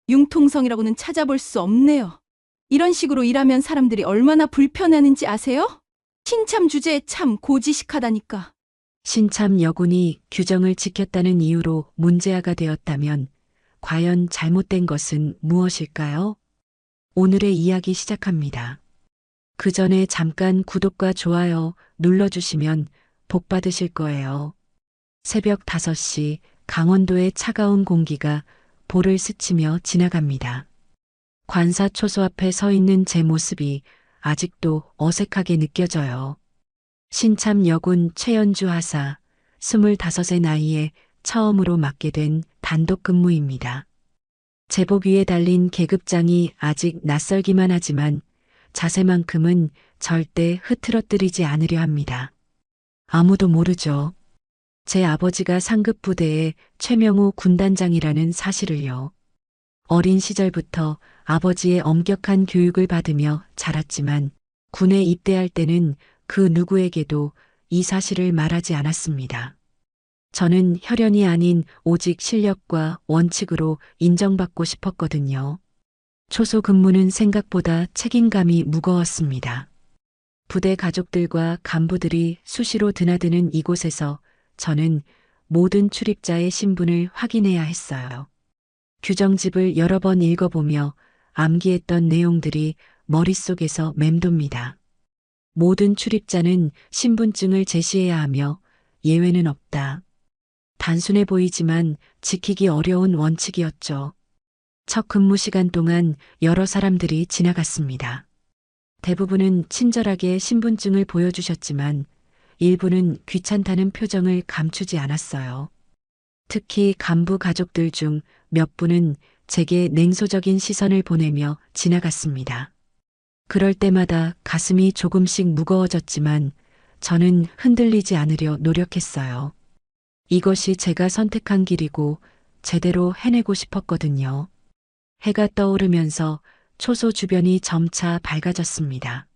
융통성이라고는 찾아볼 수 없네요. 이런 식으로 일하면 사람들이 얼마나 불편해하는지 아세요? 신참 주제에 참 고지식하다니까. 신참 여군이 규정을 지켰다는 이유로 문제아가 되었다면 과연 잘못된 것은 무엇일까요? 오늘의 이야기 시작합니다. 그 전에 잠깐 구독과 좋아요 눌러주시면 복 받으실 거예요. 새벽 5시 강원도의 차가운 공기가 볼을 스치며 지나갑니다. 관사 초소 앞에 서 있는 제 모습이 아직도 어색하게 느껴져요. 신참 여군 최연주 하사, 25의 나이에 처음으로 맡게 된 단독 근무입니다. 제복 위에 달린 계급장이 아직 낯설기만 하지만 자세만큼은 절대 흐트러뜨리지 않으려 합니다. 아무도 모르죠. 제 아버지가 상급 부대의 최명우 군단장이라는 사실을요. 어린 시절부터 아버지의 엄격한 교육을 받으며 자랐지만 군에 입대할 때는 그 누구에게도 이 사실을 말하지 않았습니다. 저는 혈연이 아닌 오직 실력과 원칙으로 인정받고 싶었거든요. 초소 근무는 생각보다 책임감이 무거웠습니다. 부대 가족들과 간부들이 수시로 드나드는 이곳에서 저는 모든 출입자의 신분을 확인해야 했어요. 규정집을 여러 번 읽어보며 암기했던 내용들이 머릿속에서 맴돕니다. 모든 출입자는 신분증을 제시해야 하며 예외는 없다. 단순해 보이지만 지키기 어려운 원칙이었죠. 첫 근무 시간 동안 여러 사람들이 지나갔습니다. 대부분은 친절하게 신분증을 보여주셨지만 일부는 귀찮다는 표정을 감추지 않았어요. 특히 간부 가족들 중 몇 분은 제게 냉소적인 시선을 보내며 지나갔습니다. 그럴 때마다 가슴이 조금씩 무거워졌지만 저는 흔들리지 않으려 노력했어요. 이것이 제가 선택한 길이고 제대로 해내고 싶었거든요. 해가 떠오르면서 초소 주변이 점차 밝아졌습니다.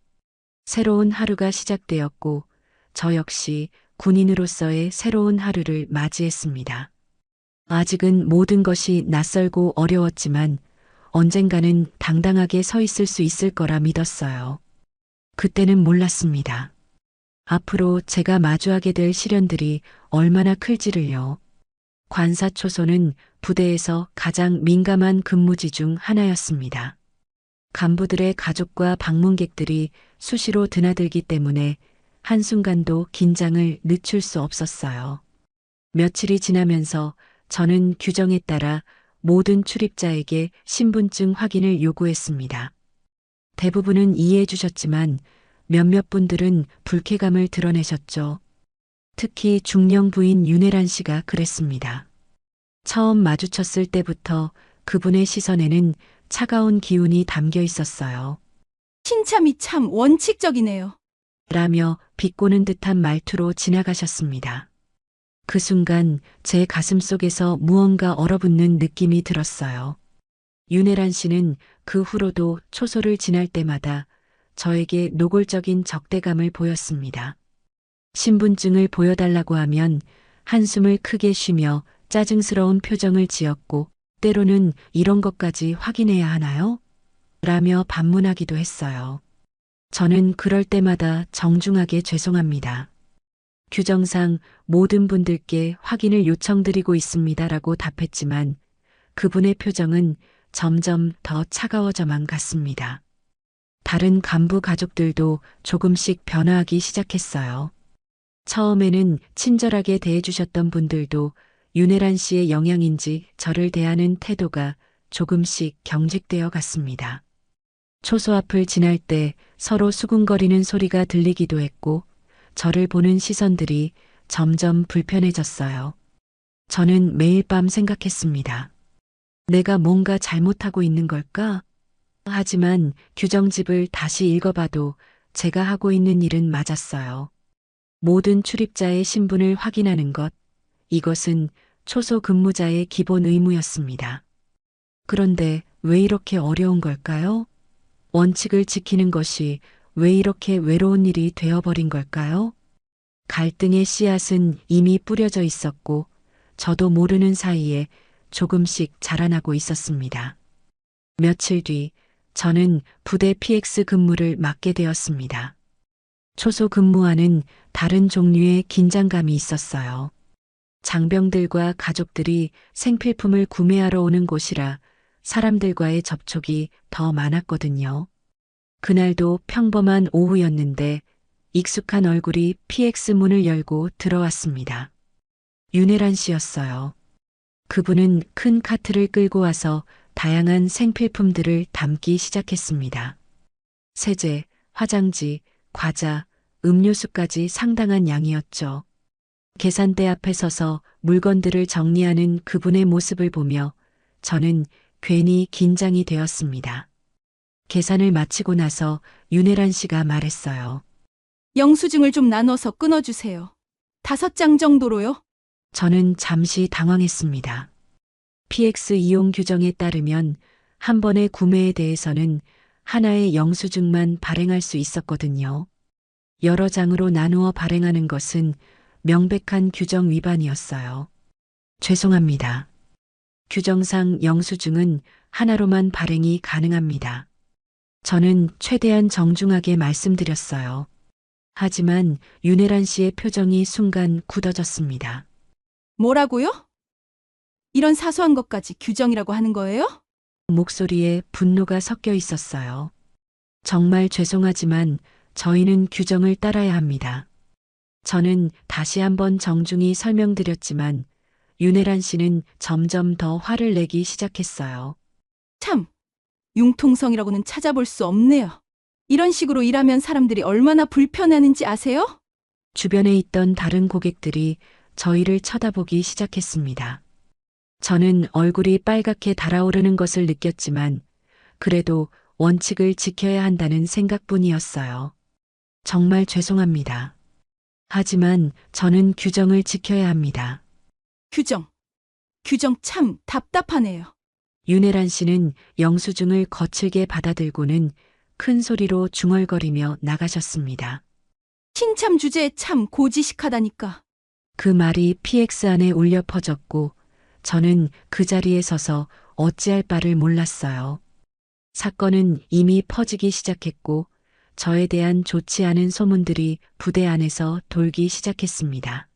새로운 하루가 시작되었고 저 역시 군인으로서의 새로운 하루를 맞이했습니다. 아직은 모든 것이 낯설고 어려웠지만 언젠가는 당당하게 서 있을 수 있을 거라 믿었어요. 그때는 몰랐습니다. 앞으로 제가 마주하게 될 시련들이 얼마나 클지를요. 관사초소는 부대에서 가장 민감한 근무지 중 하나였습니다. 간부들의 가족과 방문객들이 수시로 드나들기 때문에 한순간도 긴장을 늦출 수 없었어요. 며칠이 지나면서 저는 규정에 따라 모든 출입자에게 신분증 확인을 요구했습니다. 대부분은 이해해 주셨지만 몇몇 분들은 불쾌감을 드러내셨죠. 특히 중령 부인 윤혜란 씨가 그랬습니다. 처음 마주쳤을 때부터 그분의 시선에는 차가운 기운이 담겨 있었어요. 신참이 참 원칙적이네요. 라며 비꼬는 듯한 말투로 지나가셨습니다. 그 순간 제 가슴 속에서 무언가 얼어붙는 느낌이 들었어요. 윤혜란 씨는 그 후로도 초소를 지날 때마다 저에게 노골적인 적대감을 보였습니다. 신분증을 보여달라고 하면 한숨을 크게 쉬며 짜증스러운 표정을 지었고 때로는 이런 것까지 확인해야 하나요? 라며 반문하기도 했어요. 저는 그럴 때마다 정중하게 죄송합니다. 규정상 모든 분들께 확인을 요청드리고 있습니다라고 답했지만 그분의 표정은 점점 더 차가워져만 갔습니다. 다른 간부 가족들도 조금씩 변화하기 시작했어요. 처음에는 친절하게 대해주셨던 분들도 윤혜란 씨의 영향인지 저를 대하는 태도가 조금씩 경직되어 갔습니다. 초소 앞을 지날 때 서로 수군거리는 소리가 들리기도 했고 저를 보는 시선들이 점점 불편해졌어요. 저는 매일 밤 생각했습니다. 내가 뭔가 잘못하고 있는 걸까? 하지만 규정집을 다시 읽어봐도 제가 하고 있는 일은 맞았어요. 모든 출입자의 신분을 확인하는 것, 이것은 초소 근무자의 기본 의무였습니다. 그런데 왜 이렇게 어려운 걸까요? 원칙을 지키는 것이 왜 이렇게 외로운 일이 되어버린 걸까요? 갈등의 씨앗은 이미 뿌려져 있었고 저도 모르는 사이에 조금씩 자라나고 있었습니다. 며칠 뒤 저는 부대 PX 근무를 맡게 되었습니다. 초소 근무와는 다른 종류의 긴장감이 있었어요. 장병들과 가족들이 생필품을 구매하러 오는 곳이라 사람들과의 접촉이 더 많았거든요. 그날도 평범한 오후였는데 익숙한 얼굴이 PX 문을 열고 들어왔습니다. 윤혜란 씨였어요. 그분은 큰 카트를 끌고 와서 다양한 생필품들을 담기 시작했습니다. 세제, 화장지, 과자, 음료수까지 상당한 양이었죠. 계산대 앞에 서서 물건들을 정리하는 그분의 모습을 보며 저는 괜히 긴장이 되었습니다. 계산을 마치고 나서 윤혜란 씨가 말했어요. 영수증을 좀 나눠서 끊어주세요. 5장 정도로요. 저는 잠시 당황했습니다. PX 이용 규정에 따르면 한 번의 구매에 대해서는 하나의 영수증만 발행할 수 있었거든요. 여러 장으로 나누어 발행하는 것은 명백한 규정 위반이었어요. 죄송합니다. 규정상 영수증은 하나로만 발행이 가능합니다. 저는 최대한 정중하게 말씀드렸어요. 하지만 윤혜란 씨의 표정이 순간 굳어졌습니다. 뭐라고요? 이런 사소한 것까지 규정이라고 하는 거예요? 목소리에 분노가 섞여 있었어요. 정말 죄송하지만 저희는 규정을 따라야 합니다. 저는 다시 한번 정중히 설명드렸지만 윤혜란 씨는 점점 더 화를 내기 시작했어요. 참, 융통성이라고는 찾아볼 수 없네요. 이런 식으로 일하면 사람들이 얼마나 불편해하는지 아세요? 주변에 있던 다른 고객들이 저희를 쳐다보기 시작했습니다. 저는 얼굴이 빨갛게 달아오르는 것을 느꼈지만 그래도 원칙을 지켜야 한다는 생각뿐이었어요. 정말 죄송합니다. 하지만 저는 규정을 지켜야 합니다. 규정. 규정 참 답답하네요. 윤혜란 씨는 영수증을 거칠게 받아들고는 큰 소리로 중얼거리며 나가셨습니다. 신참 주제에 참 고지식하다니까. 그 말이 PX 안에 울려 퍼졌고 저는 그 자리에 서서 어찌할 바를 몰랐어요. 사건은 이미 퍼지기 시작했고 저에 대한 좋지 않은 소문들이 부대 안에서 돌기 시작했습니다.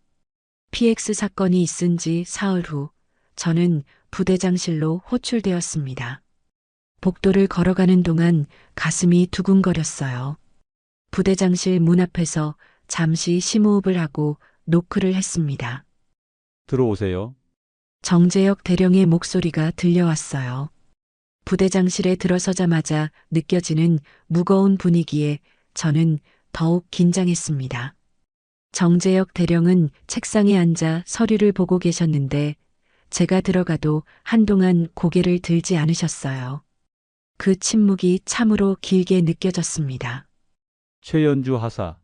PX 사건이 있은 지 사흘 후 저는 부대장실로 호출되었습니다. 복도를 걸어가는 동안 가슴이 두근거렸어요. 부대장실 문 앞에서 잠시 심호흡을 하고 노크를 했습니다. 들어오세요. 정재혁 대령의 목소리가 들려왔어요. 부대장실에 들어서자마자 느껴지는 무거운 분위기에 저는 더욱 긴장했습니다. 정재혁 대령은 책상에 앉아 서류를 보고 계셨는데 제가 들어가도 한동안 고개를 들지 않으셨어요. 그 침묵이 참으로 길게 느껴졌습니다. 최연주 하사.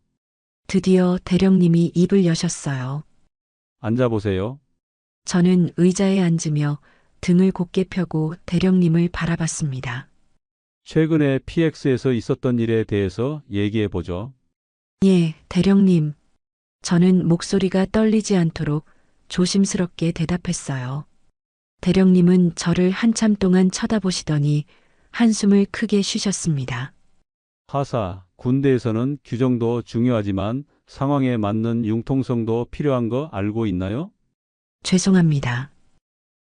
드디어 대령님이 입을 여셨어요. 앉아보세요. 저는 의자에 앉으며 등을 곧게 펴고 대령님을 바라봤습니다. 최근에 PX에서 있었던 일에 대해서 얘기해 보죠. 예, 대령님. 저는 목소리가 떨리지 않도록 조심스럽게 대답했어요. 대령님은 저를 한참 동안 쳐다보시더니 한숨을 크게 쉬셨습니다. 하사, 군대에서는 규정도 중요하지만 상황에 맞는 융통성도 필요한 거 알고 있나요? 죄송합니다.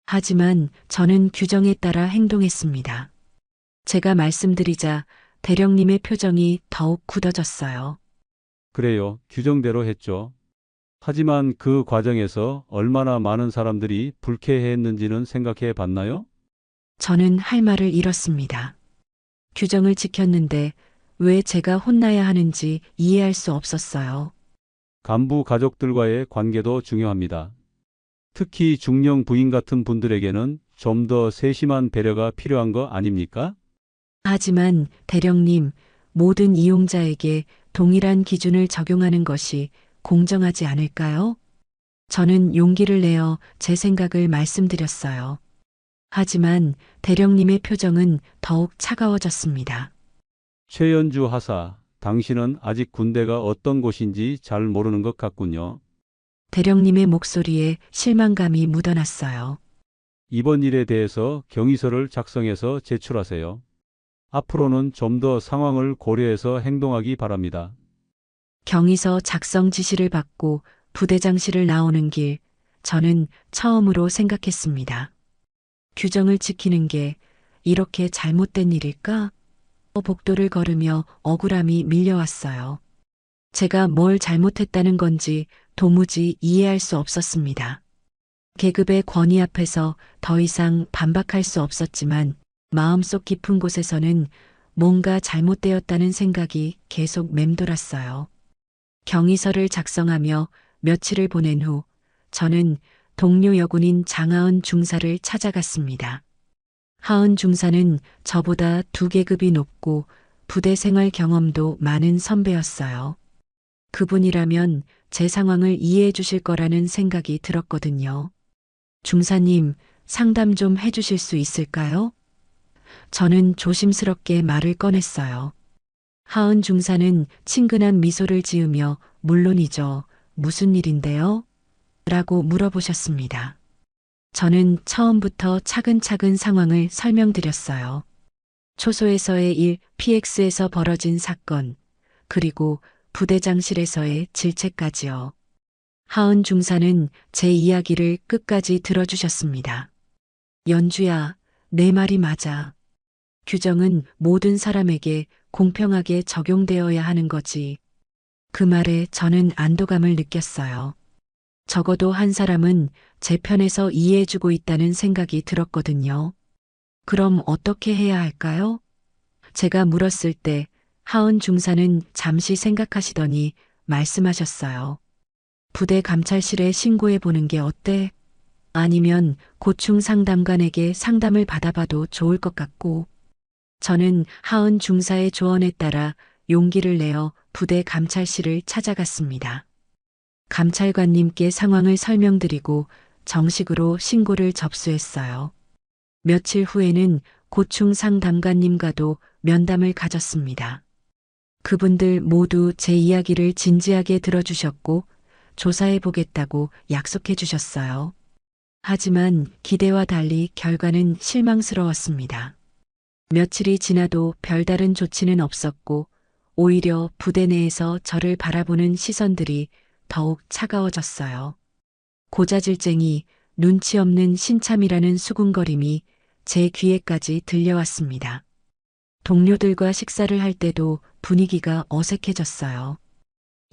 하지만 저는 규정에 따라 행동했습니다. 제가 말씀드리자 대령님의 표정이 더욱 굳어졌어요. 그래요. 규정대로 했죠. 하지만 그 과정에서 얼마나 많은 사람들이 불쾌해했는지는 생각해 봤나요? 저는 할 말을 잃었습니다. 규정을 지켰는데 왜 제가 혼나야 하는지 이해할 수 없었어요. 간부 가족들과의 관계도 중요합니다. 특히 중령 부인 같은 분들에게는 좀 더 세심한 배려가 필요한 거 아닙니까? 하지만 대령님, 모든 이용자에게 동일한 기준을 적용하는 것이 공정하지 않을까요? 저는 용기를 내어 제 생각을 말씀드렸어요. 하지만 대령님의 표정은 더욱 차가워졌습니다. 최연주 하사, 당신은 아직 군대가 어떤 곳인지 잘 모르는 것 같군요. 대령님의 목소리에 실망감이 묻어났어요. 이번 일에 대해서 경위서를 작성해서 제출하세요. 앞으로는 좀 더 상황을 고려해서 행동하기 바랍니다. 경위서 작성 지시를 받고 부대장실을 나오는 길, 저는 처음으로 생각했습니다. 규정을 지키는 게 이렇게 잘못된 일일까? 복도를 걸으며 억울함이 밀려왔어요. 제가 뭘 잘못했다는 건지 도무지 이해할 수 없었습니다. 계급의 권위 앞에서 더 이상 반박할 수 없었지만 마음속 깊은 곳에서는 뭔가 잘못되었다는 생각이 계속 맴돌았어요. 경위서를 작성하며 며칠을 보낸 후 저는 동료 여군인 장하은 중사를 찾아갔습니다. 하은 중사는 저보다 2계급이 높고 부대 생활 경험도 많은 선배였어요. 그분이라면 제 상황을 이해해 주실 거라는 생각이 들었거든요. 중사님, 상담 좀 해주실 수 있을까요? 저는 조심스럽게 말을 꺼냈어요. 하은 중사는 친근한 미소를 지으며 물론이죠. 무슨 일인데요? 라고 물어보셨습니다. 저는 처음부터 차근차근 상황을 설명드렸어요. 초소에서의 일, PX에서 벌어진 사건, 그리고 부대장실에서의 질책까지요. 하은 중사는 제 이야기를 끝까지 들어주셨습니다. 연주야, 내 말이 맞아. 규정은 모든 사람에게 공평하게 적용되어야 하는 거지. 그 말에 저는 안도감을 느꼈어요. 적어도 한 사람은 제 편에서 이해해주고 있다는 생각이 들었거든요. 그럼 어떻게 해야 할까요? 제가 물었을 때 하은 중사는 잠시 생각하시더니 말씀하셨어요. 부대 감찰실에 신고해 보는 게 어때? 아니면 고충 상담관에게 상담을 받아봐도 좋을 것 같고. 저는 하은 중사의 조언에 따라 용기를 내어 부대 감찰실을 찾아갔습니다. 감찰관님께 상황을 설명드리고 정식으로 신고를 접수했어요. 며칠 후에는 고충 상담관님과도 면담을 가졌습니다. 그분들 모두 제 이야기를 진지하게 들어주셨고 조사해 보겠다고 약속해 주셨어요. 하지만 기대와 달리 결과는 실망스러웠습니다. 며칠이 지나도 별다른 조치는 없었고 오히려 부대 내에서 저를 바라보는 시선들이 더욱 차가워졌어요. 고자질쟁이, 눈치 없는 신참이라는 수군거림이 제 귀에까지 들려왔습니다. 동료들과 식사를 할 때도 분위기가 어색해졌어요.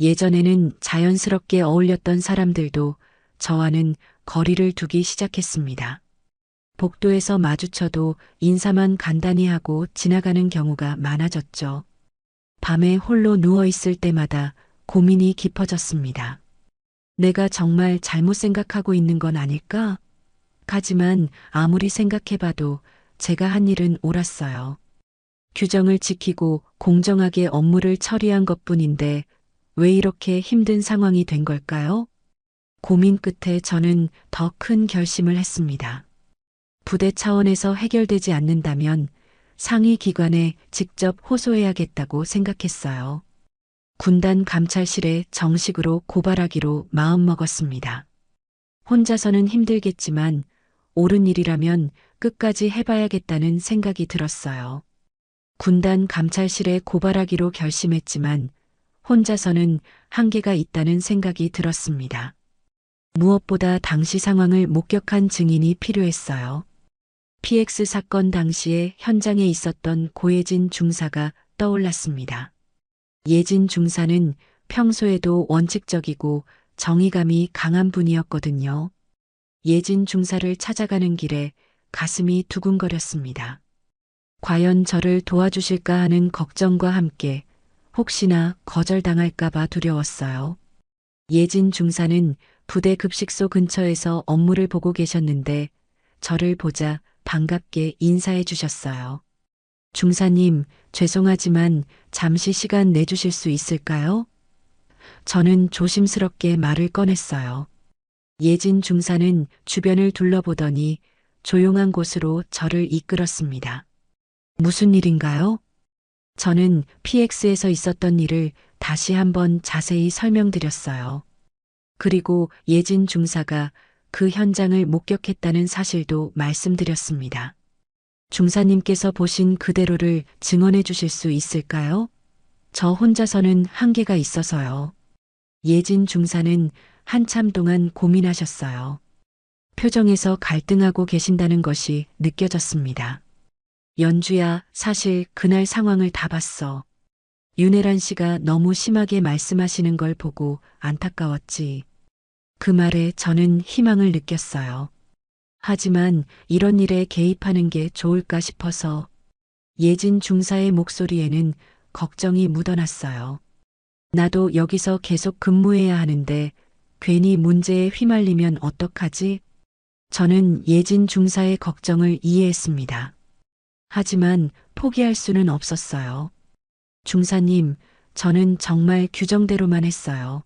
예전에는 자연스럽게 어울렸던 사람들도 저와는 거리를 두기 시작했습니다. 복도에서 마주쳐도 인사만 간단히 하고 지나가는 경우가 많아졌죠. 밤에 홀로 누워있을 때마다 고민이 깊어졌습니다. 내가 정말 잘못 생각하고 있는 건 아닐까? 하지만 아무리 생각해봐도 제가 한 일은 옳았어요. 규정을 지키고 공정하게 업무를 처리한 것뿐인데 왜 이렇게 힘든 상황이 된 걸까요? 고민 끝에 저는 더 큰 결심을 했습니다. 부대 차원에서 해결되지 않는다면 상위 기관에 직접 호소해야겠다고 생각했어요. 군단 감찰실에 정식으로 고발하기로 마음먹었습니다. 혼자서는 힘들겠지만 옳은 일이라면 끝까지 해봐야겠다는 생각이 들었어요. 군단 감찰실에 고발하기로 결심했지만 혼자서는 한계가 있다는 생각이 들었습니다. 무엇보다 당시 상황을 목격한 증인이 필요했어요. PX 사건 당시에 현장에 있었던 고예진 중사가 떠올랐습니다. 예진 중사는 평소에도 원칙적이고 정의감이 강한 분이었거든요. 예진 중사를 찾아가는 길에 가슴이 두근거렸습니다. 과연 저를 도와주실까 하는 걱정과 함께 혹시나 거절당할까봐 두려웠어요. 예진 중사는 부대 급식소 근처에서 업무를 보고 계셨는데 저를 보자 반갑게 인사해 주셨어요. 중사님, 죄송하지만 잠시 시간 내주실 수 있을까요? 저는 조심스럽게 말을 꺼냈어요. 예진 중사는 주변을 둘러보더니 조용한 곳으로 저를 이끌었습니다. 무슨 일인가요? 저는 PX에서 있었던 일을 다시 한번 자세히 설명드렸어요. 그리고 예진 중사가 그 현장을 목격했다는 사실도 말씀드렸습니다. 중사님께서 보신 그대로를 증언해 주실 수 있을까요? 저 혼자서는 한계가 있어서요. 예진 중사는 한참 동안 고민하셨어요. 표정에서 갈등하고 계신다는 것이 느껴졌습니다. 연주야, 사실 그날 상황을 다 봤어. 윤혜란 씨가 너무 심하게 말씀하시는 걸 보고 안타까웠지. 그 말에 저는 희망을 느꼈어요. 하지만 이런 일에 개입하는 게 좋을까 싶어서 예진 중사의 목소리에는 걱정이 묻어났어요. 나도 여기서 계속 근무해야 하는데 괜히 문제에 휘말리면 어떡하지? 저는 예진 중사의 걱정을 이해했습니다. 하지만 포기할 수는 없었어요. 중사님, 저는 정말 규정대로만 했어요.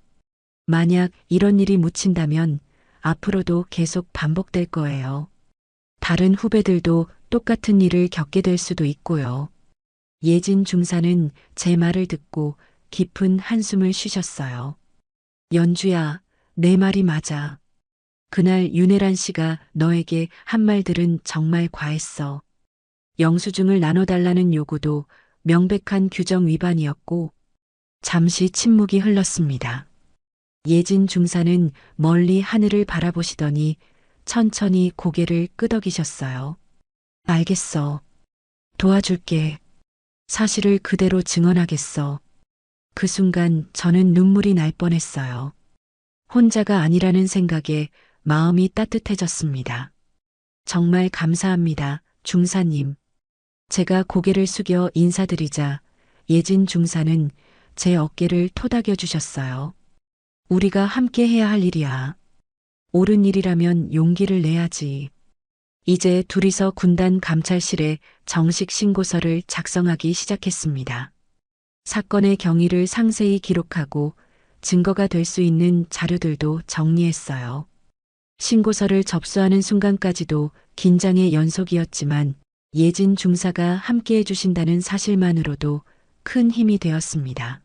만약 이런 일이 묻힌다면 앞으로도 계속 반복될 거예요. 다른 후배들도 똑같은 일을 겪게 될 수도 있고요. 예진 중사는 제 말을 듣고 깊은 한숨을 쉬셨어요. 연주야, 내 말이 맞아. 그날 윤혜란 씨가 너에게 한 말들은 정말 과했어. 영수증을 나눠달라는 요구도 명백한 규정 위반이었고, 잠시 침묵이 흘렀습니다. 예진 중사는 멀리 하늘을 바라보시더니 천천히 고개를 끄덕이셨어요. 알겠어. 도와줄게. 사실을 그대로 증언하겠어. 그 순간 저는 눈물이 날 뻔했어요. 혼자가 아니라는 생각에 마음이 따뜻해졌습니다. 정말 감사합니다, 중사님. 제가 고개를 숙여 인사드리자 예진 중사는 제 어깨를 토닥여 주셨어요. 우리가 함께 해야 할 일이야. 옳은 일이라면 용기를 내야지. 이제 둘이서 군단 감찰실에 정식 신고서를 작성하기 시작했습니다. 사건의 경위를 상세히 기록하고 증거가 될 수 있는 자료들도 정리했어요. 신고서를 접수하는 순간까지도 긴장의 연속이었지만 예진 중사가 함께 해주신다는 사실만으로도 큰 힘이 되었습니다.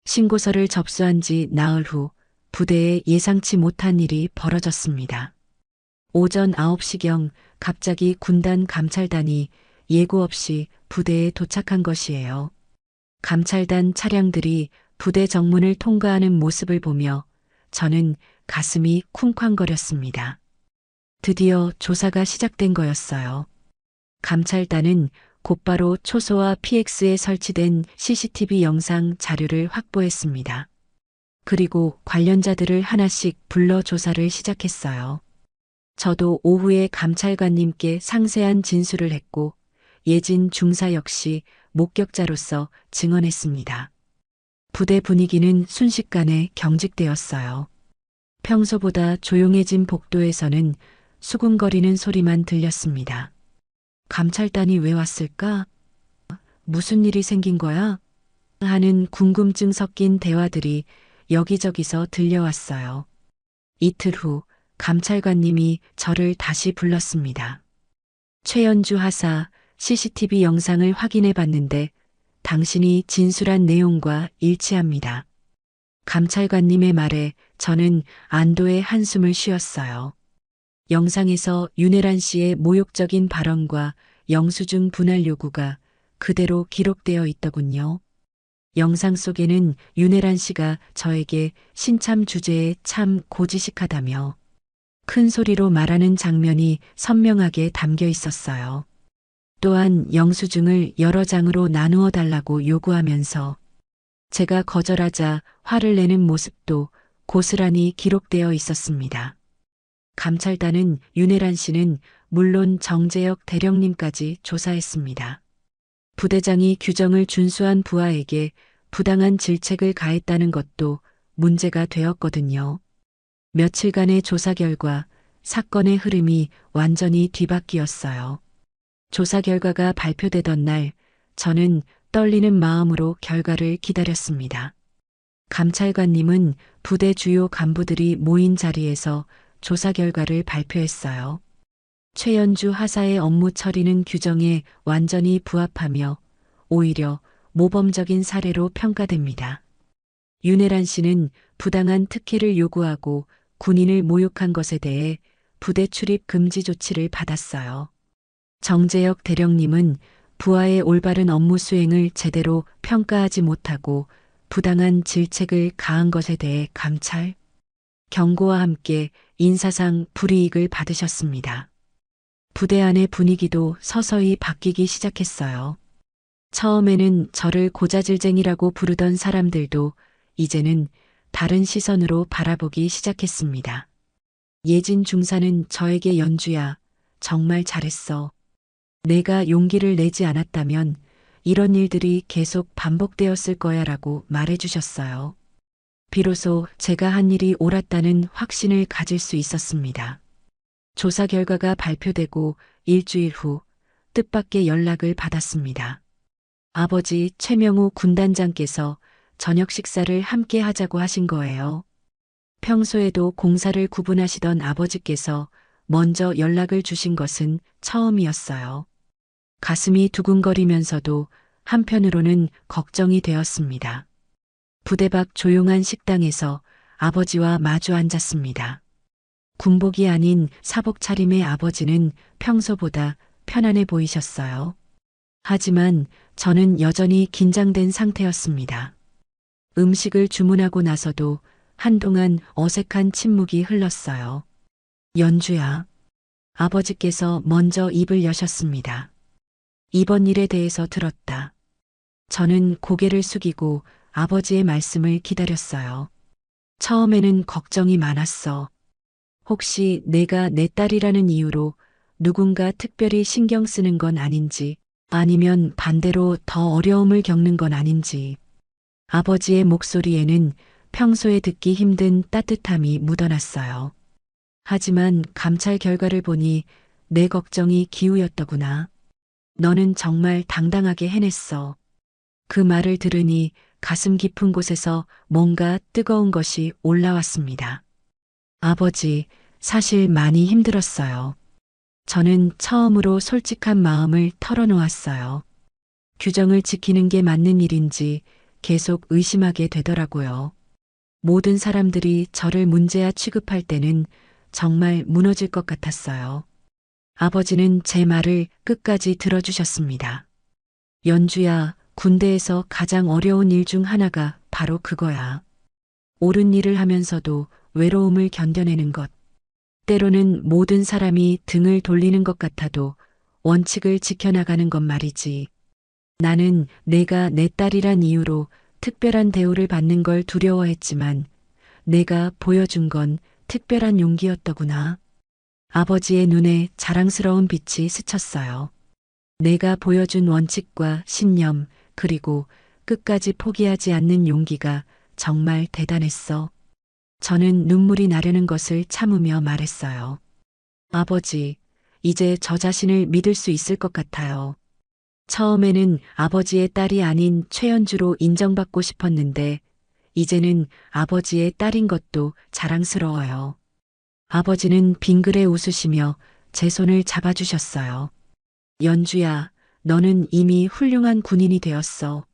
신고서를 접수한 지 나흘 후 부대에 예상치 못한 일이 벌어졌습니다. 오전 9시경 갑자기 군단 감찰단이 예고 없이 부대에 도착한 것이에요. 감찰단 차량들이 부대 정문을 통과하는 모습을 보며 저는 가슴이 쿵쾅거렸습니다. 드디어 조사가 시작된 거였어요. 감찰단은 곧바로 초소와 PX에 설치된 CCTV 영상 자료를 확보했습니다. 그리고 관련자들을 하나씩 불러 조사를 시작했어요. 저도 오후에 감찰관님께 상세한 진술을 했고 예진 중사 역시 목격자로서 증언했습니다. 부대 분위기는 순식간에 경직되었어요. 평소보다 조용해진 복도에서는 수군거리는 소리만 들렸습니다. 감찰단이 왜 왔을까? 무슨 일이 생긴 거야? 하는 궁금증 섞인 대화들이 여기저기서 들려왔어요. 이틀 후 감찰관님이 저를 다시 불렀습니다. 최연주 하사 CCTV 영상을 확인해 봤는데 당신이 진술한 내용과 일치합니다. 감찰관님의 말에 저는 안도의 한숨을 쉬었어요. 영상에서 윤혜란 씨의 모욕적인 발언과 영수증 분할 요구가 그대로 기록되어 있더군요. 영상 속에는 윤혜란 씨가 저에게 신참 주제에 참 고지식하다며 큰 소리로 말하는 장면이 선명하게 담겨 있었어요. 또한 영수증을 여러 장으로 나누어 달라고 요구하면서 제가 거절하자 화를 내는 모습도 고스란히 기록되어 있었습니다. 감찰단은 윤혜란 씨는 물론 정재혁 대령님까지 조사했습니다. 부대장이 규정을 준수한 부하에게 부당한 질책을 가했다는 것도 문제가 되었거든요. 며칠간의 조사 결과 사건의 흐름이 완전히 뒤바뀌었어요. 조사 결과가 발표되던 날 저는 떨리는 마음으로 결과를 기다렸습니다. 감찰관님은 부대 주요 간부들이 모인 자리에서 조사 결과를 발표했어요. 최연주 하사의 업무 처리는 규정에 완전히 부합하며 오히려 모범적인 사례로 평가됩니다. 윤혜란 씨는 부당한 특혜를 요구하고 군인을 모욕한 것에 대해 부대 출입 금지 조치를 받았어요. 정재혁 대령님은 부하의 올바른 업무 수행을 제대로 평가하지 못하고 부당한 질책을 가한 것에 대해 감찰, 경고와 함께 인사상 불이익을 받으셨습니다. 부대 안의 분위기도 서서히 바뀌기 시작했어요. 처음에는 저를 고자질쟁이라고 부르던 사람들도 이제는 다른 시선으로 바라보기 시작했습니다. 예진 중사는 저에게 연주야, 정말 잘했어. 내가 용기를 내지 않았다면 이런 일들이 계속 반복되었을 거야 라고 말해주셨어요. 비로소 제가 한 일이 옳았다는 확신을 가질 수 있었습니다. 조사 결과가 발표되고 일주일 후 뜻밖의 연락을 받았습니다. 아버지 최명우 군단장께서 저녁 식사를 함께 하자고 하신 거예요. 평소에도 공사를 구분하시던 아버지께서 먼저 연락을 주신 것은 처음이었어요. 가슴이 두근거리면서도 한편으로는 걱정이 되었습니다. 부대 밖 조용한 식당에서 아버지와 마주 앉았습니다. 군복이 아닌 사복 차림의 아버지는 평소보다 편안해 보이셨어요. 하지만 저는 여전히 긴장된 상태였습니다. 음식을 주문하고 나서도 한동안 어색한 침묵이 흘렀어요. 연주야. 아버지께서 먼저 입을 여셨습니다. 이번 일에 대해서 들었다. 저는 고개를 숙이고 아버지의 말씀을 기다렸어요. 처음에는 걱정이 많았어. 혹시 내가 내 딸이라는 이유로 누군가 특별히 신경 쓰는 건 아닌지, 아니면 반대로 더 어려움을 겪는 건 아닌지. 아버지의 목소리에는 평소에 듣기 힘든 따뜻함이 묻어났어요. 하지만 감찰 결과를 보니 내 걱정이 기우였더구나. 너는 정말 당당하게 해냈어. 그 말을 들으니 가슴 깊은 곳에서 뭔가 뜨거운 것이 올라왔습니다. 아버지, 사실 많이 힘들었어요. 저는 처음으로 솔직한 마음을 털어놓았어요. 규정을 지키는 게 맞는 일인지 계속 의심하게 되더라고요. 모든 사람들이 저를 문제아 취급할 때는 정말 무너질 것 같았어요. 아버지는 제 말을 끝까지 들어주셨습니다. 연주야, 군대에서 가장 어려운 일 중 하나가 바로 그거야. 옳은 일을 하면서도 외로움을 견뎌내는 것. 때로는 모든 사람이 등을 돌리는 것 같아도 원칙을 지켜나가는 것 말이지. 나는 내가 내 딸이란 이유로 특별한 대우를 받는 걸 두려워했지만 내가 보여준 건 특별한 용기였더구나. 아버지의 눈에 자랑스러운 빛이 스쳤어요. 내가 보여준 원칙과 신념, 그리고 끝까지 포기하지 않는 용기가 정말 대단했어. 저는 눈물이 나려는 것을 참으며 말했어요. 아버지, 이제 저 자신을 믿을 수 있을 것 같아요. 처음에는 아버지의 딸이 아닌 최연주로 인정받고 싶었는데, 이제는 아버지의 딸인 것도 자랑스러워요. 아버지는 빙그레 웃으시며 제 손을 잡아주셨어요. 연주야, 너는 이미 훌륭한 군인이 되었어.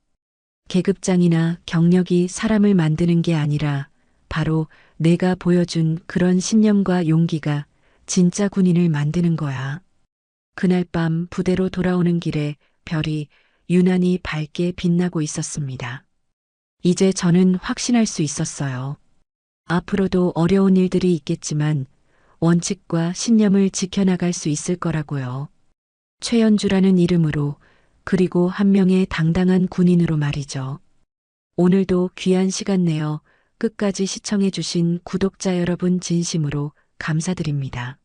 계급장이나 경력이 사람을 만드는 게 아니라 바로 내가 보여준 그런 신념과 용기가 진짜 군인을 만드는 거야. 그날 밤 부대로 돌아오는 길에 별이 유난히 밝게 빛나고 있었습니다. 이제 저는 확신할 수 있었어요. 앞으로도 어려운 일들이 있겠지만 원칙과 신념을 지켜나갈 수 있을 거라고요. 최연주라는 이름으로, 그리고 한 명의 당당한 군인으로 말이죠. 오늘도 귀한 시간 내어 끝까지 시청해주신 구독자 여러분 진심으로 감사드립니다.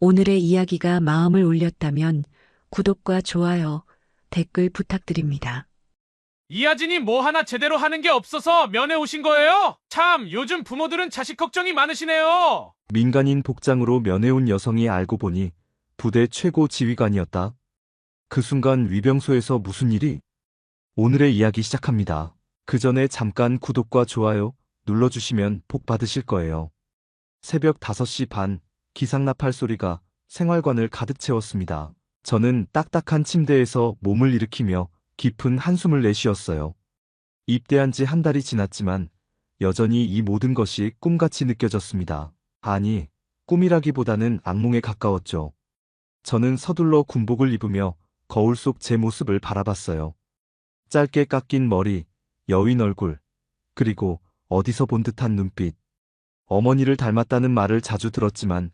오늘의 이야기가 마음을 울렸다면 구독과 좋아요, 댓글 부탁드립니다. 이하진이 뭐 하나 제대로 하는 게 없어서 면회 오신 거예요? 참, 요즘 부모들은 자식 걱정이 많으시네요. 민간인 복장으로 면회 온 여성이 알고 보니 부대 최고 지휘관이었다. 그 순간 위병소에서 무슨 일이? 오늘의 이야기 시작합니다. 그 전에 잠깐 구독과 좋아요 눌러주시면 복 받으실 거예요. 새벽 5시 반, 기상나팔 소리가 생활관을 가득 채웠습니다. 저는 딱딱한 침대에서 몸을 일으키며 깊은 한숨을 내쉬었어요. 입대한 지 한 달이 지났지만 여전히 이 모든 것이 꿈같이 느껴졌습니다. 아니, 꿈이라기보다는 악몽에 가까웠죠. 저는 서둘러 군복을 입으며 거울 속 제 모습을 바라봤어요. 짧게 깎인 머리, 여윈 얼굴, 그리고 어디서 본 듯한 눈빛. 어머니를 닮았다는 말을 자주 들었지만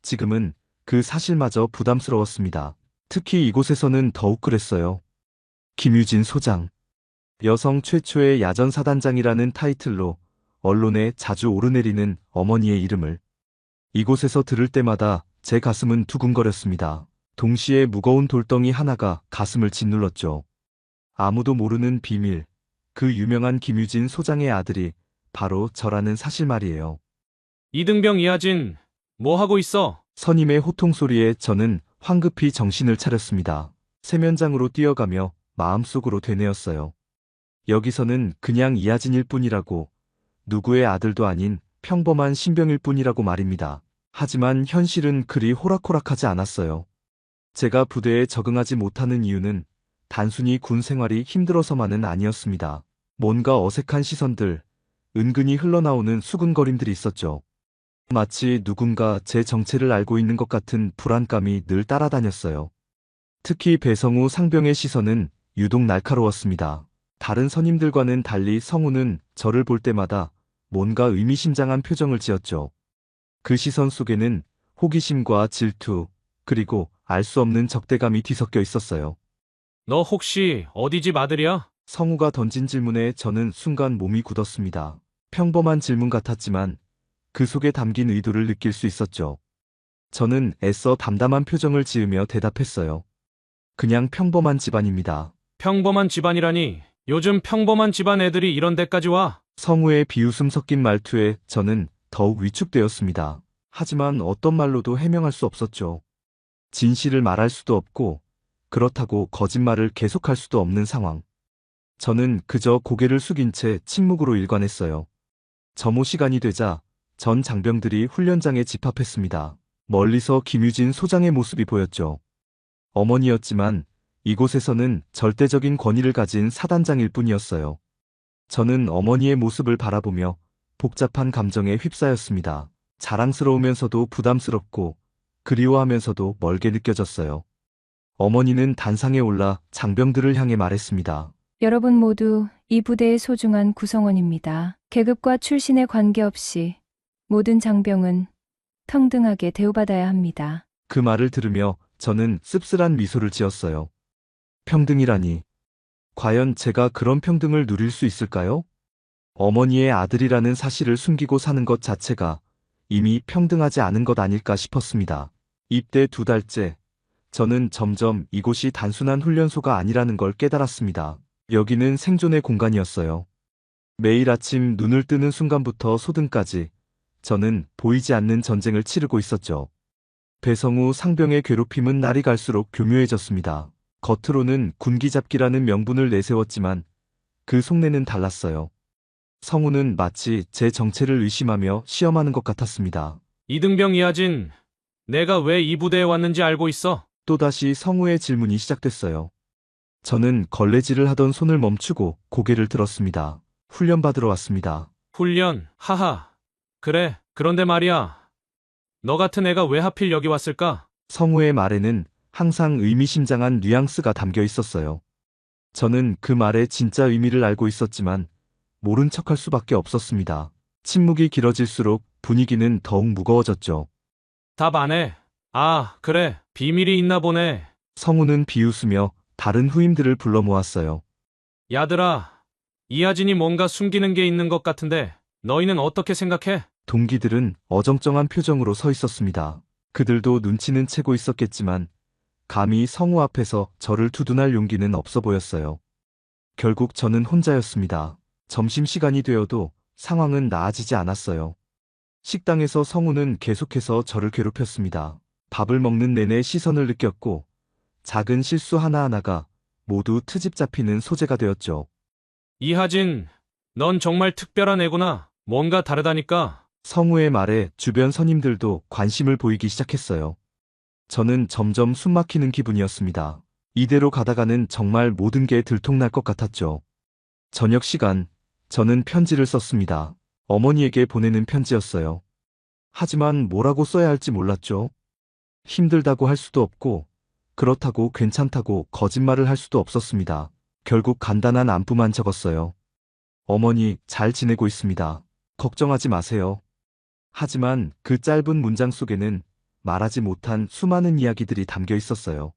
지금은 그 사실마저 부담스러웠습니다. 특히 이곳에서는 더욱 그랬어요. 김유진 소장. 여성 최초의 야전사단장이라는 타이틀로 언론에 자주 오르내리는 어머니의 이름을 이곳에서 들을 때마다 제 가슴은 두근거렸습니다. 동시에 무거운 돌덩이 하나가 가슴을 짓눌렀죠. 아무도 모르는 비밀, 그 유명한 김유진 소장의 아들이 바로 저라는 사실 말이에요. 이등병 이하진, 뭐 하고 있어? 선임의 호통 소리에 저는 황급히 정신을 차렸습니다. 세면장으로 뛰어가며 마음속으로 되뇌었어요. 여기서는 그냥 이하진일 뿐이라고, 누구의 아들도 아닌 평범한 신병일 뿐이라고 말입니다. 하지만 현실은 그리 호락호락하지 않았어요. 제가 부대에 적응하지 못하는 이유는 단순히 군 생활이 힘들어서만은 아니었습니다. 뭔가 어색한 시선들, 은근히 흘러나오는 수근거림들이 있었죠. 마치 누군가 제 정체를 알고 있는 것 같은 불안감이 늘 따라다녔어요. 특히 배성우 상병의 시선은 유독 날카로웠습니다. 다른 선임들과는 달리 성우는 저를 볼 때마다 뭔가 의미심장한 표정을 지었죠. 그 시선 속에는 호기심과 질투, 그리고 알 수 없는 적대감이 뒤섞여 있었어요. 너 혹시 어디 집 아들이야? 성우가 던진 질문에 저는 순간 몸이 굳었습니다. 평범한 질문 같았지만 그 속에 담긴 의도를 느낄 수 있었죠. 저는 애써 담담한 표정을 지으며 대답했어요. 그냥 평범한 집안입니다. 평범한 집안이라니, 요즘 평범한 집안 애들이 이런 데까지 와? 성우의 비웃음 섞인 말투에 저는 더욱 위축되었습니다. 하지만 어떤 말로도 해명할 수 없었죠. 진실을 말할 수도 없고 그렇다고 거짓말을 계속할 수도 없는 상황. 저는 그저 고개를 숙인 채 침묵으로 일관했어요. 점호 시간이 되자 전 장병들이 훈련장에 집합했습니다. 멀리서 김유진 소장의 모습이 보였죠. 어머니였지만 이곳에서는 절대적인 권위를 가진 사단장일 뿐이었어요. 저는 어머니의 모습을 바라보며 복잡한 감정에 휩싸였습니다. 자랑스러우면서도 부담스럽고 그리워하면서도 멀게 느껴졌어요. 어머니는 단상에 올라 장병들을 향해 말했습니다. 여러분 모두 이 부대의 소중한 구성원입니다. 계급과 출신에 관계없이 모든 장병은 평등하게 대우받아야 합니다. 그 말을 들으며 저는 씁쓸한 미소를 지었어요. 평등이라니. 과연 제가 그런 평등을 누릴 수 있을까요? 어머니의 아들이라는 사실을 숨기고 사는 것 자체가 이미 평등하지 않은 것 아닐까 싶었습니다. 입대 2달째, 저는 점점 이곳이 단순한 훈련소가 아니라는 걸 깨달았습니다. 여기는 생존의 공간이었어요. 매일 아침 눈을 뜨는 순간부터 소등까지 저는 보이지 않는 전쟁을 치르고 있었죠. 배성우 상병의 괴롭힘은 날이 갈수록 교묘해졌습니다. 겉으로는 군기잡기라는 명분을 내세웠지만 그 속내는 달랐어요. 성우는 마치 제 정체를 의심하며 시험하는 것 같았습니다. 이등병 이하진, 내가 왜 이 부대에 왔는지 알고 있어? 또다시 성우의 질문이 시작됐어요. 저는 걸레질을 하던 손을 멈추고 고개를 들었습니다. 훈련받으러 왔습니다. 훈련, 하하. 그래, 그런데 말이야. 너 같은 애가 왜 하필 여기 왔을까? 성우의 말에는 항상 의미심장한 뉘앙스가 담겨 있었어요. 저는 그 말의 진짜 의미를 알고 있었지만 모른 척할 수밖에 없었습니다. 침묵이 길어질수록 분위기는 더욱 무거워졌죠. 답 안 해. 아, 그래. 비밀이 있나 보네. 성우는 비웃으며 다른 후임들을 불러 모았어요. 야들아, 이하진이 뭔가 숨기는 게 있는 것 같은데 너희는 어떻게 생각해? 동기들은 어정쩡한 표정으로 서 있었습니다. 그들도 눈치는 채고 있었겠지만 감히 성우 앞에서 저를 두둔할 용기는 없어 보였어요. 결국 저는 혼자였습니다. 점심시간이 되어도 상황은 나아지지 않았어요. 식당에서 성우는 계속해서 저를 괴롭혔습니다. 밥을 먹는 내내 시선을 느꼈고 작은 실수 하나하나가 모두 트집 잡히는 소재가 되었죠. 이하진, 넌 정말 특별한 애구나. 뭔가 다르다니까. 성우의 말에 주변 선임들도 관심을 보이기 시작했어요. 저는 점점 숨막히는 기분이었습니다. 이대로 가다가는 정말 모든 게 들통날 것 같았죠. 저녁 시간, 저는 편지를 썼습니다. 어머니에게 보내는 편지였어요. 하지만 뭐라고 써야 할지 몰랐죠. 힘들다고 할 수도 없고, 그렇다고 괜찮다고 거짓말을 할 수도 없었습니다. 결국 간단한 안부만 적었어요. 어머니, 잘 지내고 있습니다. 걱정하지 마세요. 하지만 그 짧은 문장 속에는 말하지 못한 수많은 이야기들이 담겨 있었어요.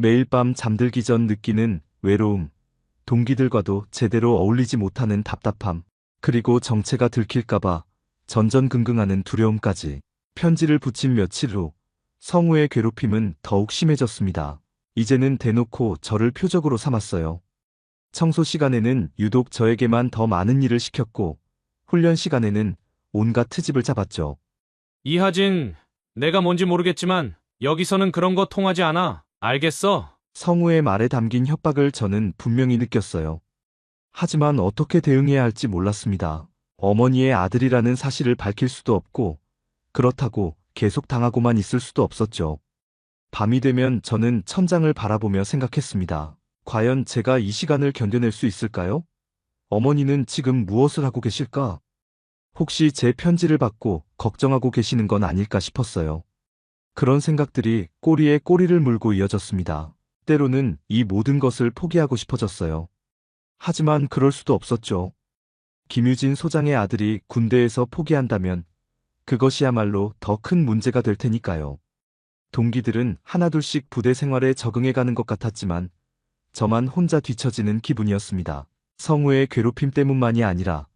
매일 밤 잠들기 전 느끼는 외로움, 동기들과도 제대로 어울리지 못하는 답답함, 그리고 정체가 들킬까봐 전전긍긍하는 두려움까지. 편지를 붙인 며칠 후 성우의 괴롭힘은 더욱 심해졌습니다. 이제는 대놓고 저를 표적으로 삼았어요. 청소 시간에는 유독 저에게만 더 많은 일을 시켰고, 훈련 시간에는 온갖 트집을 잡았죠. 이하진, 내가 뭔지 모르겠지만 여기서는 그런 거 통하지 않아. 알겠어? 성우의 말에 담긴 협박을 저는 분명히 느꼈어요. 하지만 어떻게 대응해야 할지 몰랐습니다. 어머니의 아들이라는 사실을 밝힐 수도 없고, 그렇다고 계속 당하고만 있을 수도 없었죠. 밤이 되면 저는 천장을 바라보며 생각했습니다. 과연 제가 이 시간을 견뎌낼 수 있을까요? 어머니는 지금 무엇을 하고 계실까? 혹시 제 편지를 받고 걱정하고 계시는 건 아닐까 싶었어요. 그런 생각들이 꼬리에 꼬리를 물고 이어졌습니다. 때로는 이 모든 것을 포기하고 싶어졌어요. 하지만 그럴 수도 없었죠. 김유진 소장의 아들이 군대에서 포기한다면 그것이야말로 더 큰 문제가 될 테니까요. 동기들은 하나둘씩 부대 생활에 적응해가는 것 같았지만 저만 혼자 뒤처지는 기분이었습니다. 성우의 괴롭힘 때문만이 아니라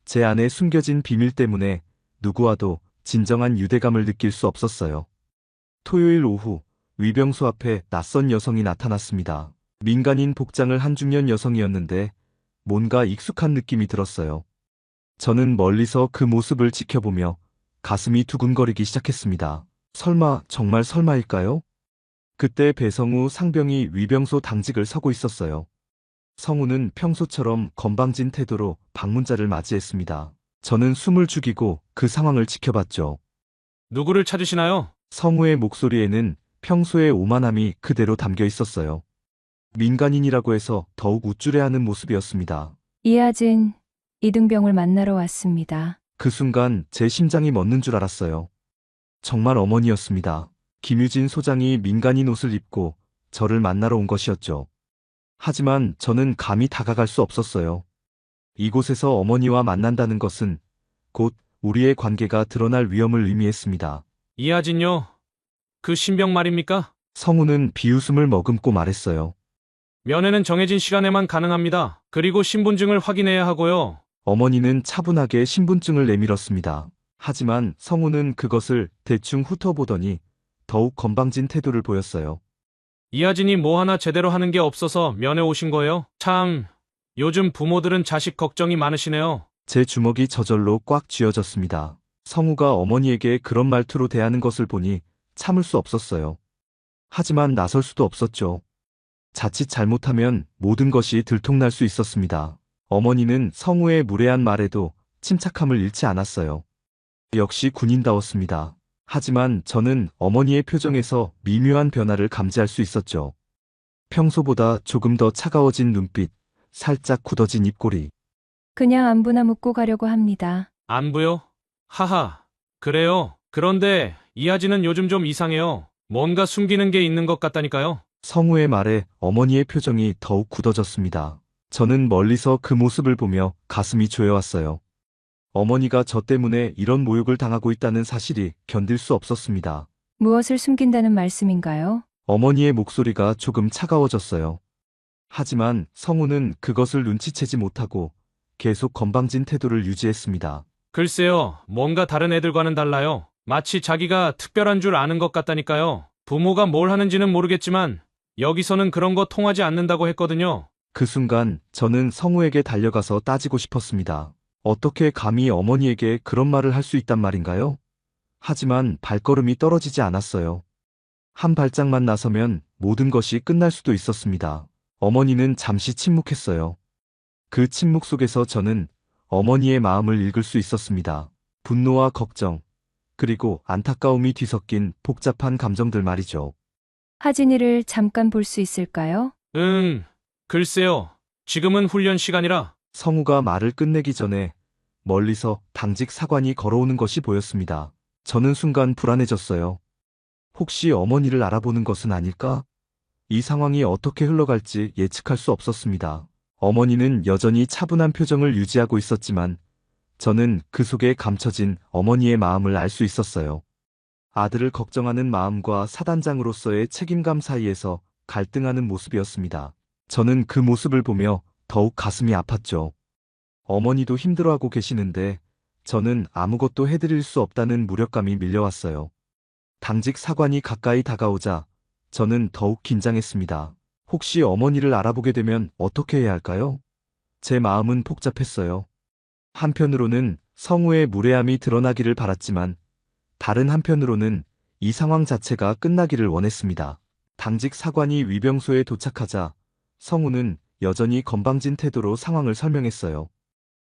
제 안에 숨겨진 비밀 때문에 누구와도 진정한 유대감을 느낄 수 없었어요. 토요일 오후 위병소 앞에 낯선 여성이 나타났습니다. 민간인 복장을 한 중년 여성이었는데 뭔가 익숙한 느낌이 들었어요. 저는 멀리서 그 모습을 지켜보며 가슴이 두근거리기 시작했습니다. 설마, 정말 설마일까요? 그때 배성우 상병이 위병소 당직을 서고 있었어요. 성우는 평소처럼 건방진 태도로 방문자를 맞이했습니다. 저는 숨을 죽이고 그 상황을 지켜봤죠. 누구를 찾으시나요? 성우의 목소리에는 평소의 오만함이 그대로 담겨 있었어요. 민간인이라고 해서 더욱 우쭐해하는 모습이었습니다. 이하진, 이등병을 만나러 왔습니다. 그 순간 제 심장이 멎는 줄 알았어요. 정말 어머니였습니다. 김유진 소장이 민간인 옷을 입고 저를 만나러 온 것이었죠. 하지만 저는 감히 다가갈 수 없었어요. 이곳에서 어머니와 만난다는 것은 곧 우리의 관계가 드러날 위험을 의미했습니다. 이하진요. 그 신병 말입니까? 성우는 비웃음을 머금고 말했어요. 면회는 정해진 시간에만 가능합니다. 그리고 신분증을 확인해야 하고요. 어머니는 차분하게 신분증을 내밀었습니다. 하지만 성우는 그것을 대충 훑어보더니 더욱 건방진 태도를 보였어요. 이하진이 뭐 하나 제대로 하는 게 없어서 면회 오신 거예요? 참, 요즘 부모들은 자식 걱정이 많으시네요. 제 주먹이 저절로 꽉 쥐어졌습니다. 성우가 어머니에게 그런 말투로 대하는 것을 보니 참을 수 없었어요. 하지만 나설 수도 없었죠. 자칫 잘못하면 모든 것이 들통날 수 있었습니다. 어머니는 성우의 무례한 말에도 침착함을 잃지 않았어요. 역시 군인다웠습니다. 하지만 저는 어머니의 표정에서 미묘한 변화를 감지할 수 있었죠. 평소보다 조금 더 차가워진 눈빛, 살짝 굳어진 입꼬리. 그냥 안부나 묻고 가려고 합니다. 안부요? 하하, 그래요. 그런데 이하진은 요즘 좀 이상해요. 뭔가 숨기는 게 있는 것 같다니까요. 성우의 말에 어머니의 표정이 더욱 굳어졌습니다. 저는 멀리서 그 모습을 보며 가슴이 조여왔어요. 어머니가 저 때문에 이런 모욕을 당하고 있다는 사실이 견딜 수 없었습니다. 무엇을 숨긴다는 말씀인가요? 어머니의 목소리가 조금 차가워졌어요. 하지만 성우는 그것을 눈치채지 못하고 계속 건방진 태도를 유지했습니다. 글쎄요, 뭔가 다른 애들과는 달라요. 마치 자기가 특별한 줄 아는 것 같다니까요. 부모가 뭘 하는지는 모르겠지만 여기서는 그런 거 통하지 않는다고 했거든요. 그 순간 저는 성우에게 달려가서 따지고 싶었습니다. 어떻게 감히 어머니에게 그런 말을 할 수 있단 말인가요? 하지만 발걸음이 떨어지지 않았어요. 한 발짝만 나서면 모든 것이 끝날 수도 있었습니다. 어머니는 잠시 침묵했어요. 그 침묵 속에서 저는 어머니의 마음을 읽을 수 있었습니다. 분노와 걱정, 그리고 안타까움이 뒤섞인 복잡한 감정들 말이죠. 하진이를 잠깐 볼 수 있을까요? 글쎄요. 지금은 훈련 시간이라. 성우가 말을 끝내기 전에 멀리서 당직 사관이 걸어오는 것이 보였습니다. 저는 순간 불안해졌어요. 혹시 어머니를 알아보는 것은 아닐까? 이 상황이 어떻게 흘러갈지 예측할 수 없었습니다. 어머니는 여전히 차분한 표정을 유지하고 있었지만 저는 그 속에 감춰진 어머니의 마음을 알 수 있었어요. 아들을 걱정하는 마음과 사단장으로서의 책임감 사이에서 갈등하는 모습이었습니다. 저는 그 모습을 보며 더욱 가슴이 아팠죠. 어머니도 힘들어하고 계시는데 저는 아무것도 해드릴 수 없다는 무력감이 밀려왔어요. 당직 사관이 가까이 다가오자 저는 더욱 긴장했습니다. 혹시 어머니를 알아보게 되면 어떻게 해야 할까요? 제 마음은 복잡했어요. 한편으로는 성우의 무례함이 드러나기를 바랐지만 다른 한편으로는 이 상황 자체가 끝나기를 원했습니다. 당직 사관이 위병소에 도착하자 성우는 여전히 건방진 태도로 상황을 설명했어요.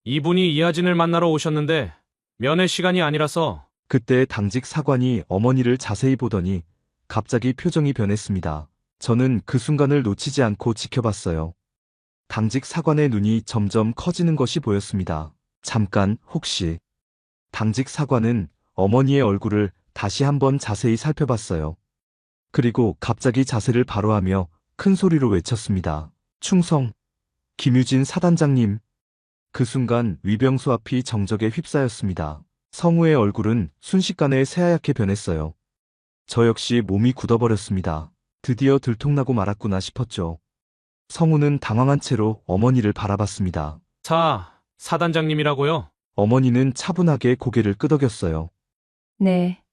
이분이 이하진을 만나러 오셨는데 면회 시간이 아니라서. 그때 당직 사관이 어머니를 자세히 보더니 갑자기 표정이 변했습니다. 저는 그 순간을 놓치지 않고 지켜봤어요. 당직 사관의 눈이 점점 커지는 것이 보였습니다. 잠깐, 혹시. 당직 사관은 어머니의 얼굴을 다시 한번 자세히 살펴봤어요. 그리고 갑자기 자세를 바로 하며 큰 소리로 외쳤습니다. 충성! 김유진 사단장님! 그 순간 위병소 앞이 정적에 휩싸였습니다. 성우의 얼굴은 순식간에 새하얗게 변했어요. 저 역시 몸이 굳어버렸습니다. 드디어 들통나고 말았구나 싶었죠. 성우는 당황한 채로 어머니를 바라봤습니다. 사단장님이라고요? 어머니는 차분하게 고개를 끄덕였어요. 네,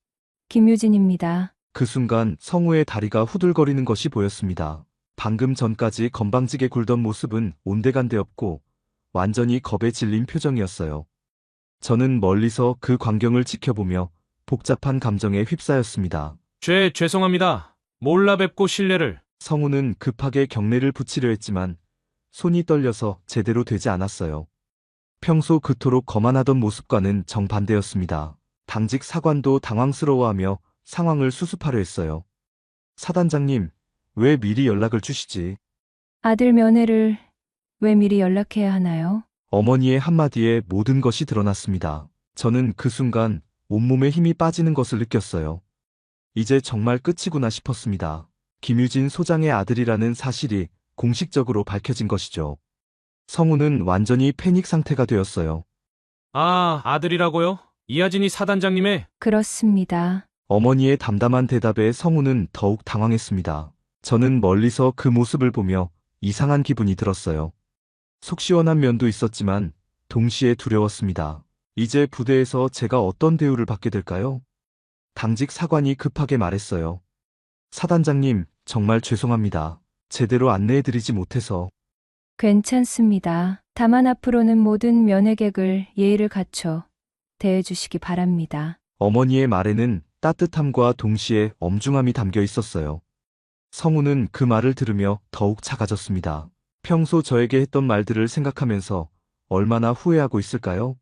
김유진입니다. 그 순간 성우의 다리가 후들거리는 것이 보였습니다. 방금 전까지 건방지게 굴던 모습은 온데간데 없고 완전히 겁에 질린 표정이었어요. 저는 멀리서 그 광경을 지켜보며 복잡한 감정에 휩싸였습니다. 죄송합니다. 몰라 뵙고 실례를. 성우는 급하게 경례를 붙이려 했지만 손이 떨려서 제대로 되지 않았어요. 평소 그토록 거만하던 모습과는 정반대였습니다. 당직 사관도 당황스러워하며 상황을 수습하려 했어요. 사단장님, 왜 미리 연락을 주시지? 아들 면회를 왜 미리 연락해야 하나요? 어머니의 한마디에 모든 것이 드러났습니다. 저는 그 순간 온몸에 힘이 빠지는 것을 느꼈어요. 이제 정말 끝이구나 싶었습니다. 김유진 소장의 아들이라는 사실이 공식적으로 밝혀진 것이죠. 성우는 완전히 패닉 상태가 되었어요. 아, 아들이라고요? 이하진이 사단장님의. 그렇습니다. 어머니의 담담한 대답에 성우는 더욱 당황했습니다. 저는 멀리서 그 모습을 보며 이상한 기분이 들었어요. 속 시원한 면도 있었지만 동시에 두려웠습니다. 이제 부대에서 제가 어떤 대우를 받게 될까요? 당직 사관이 급하게 말했어요. 사단장님, 정말 죄송합니다. 제대로 안내해드리지 못해서. 괜찮습니다. 다만 앞으로는 모든 면회객을 예의를 갖춰 대해주시기 바랍니다. 어머니의 말에는 따뜻함과 동시에 엄중함이 담겨 있었어요. 성우는 그 말을 들으며 더욱 작아졌습니다. 평소 저에게 했던 말들을 생각하면서 얼마나 후회하고 있을까요?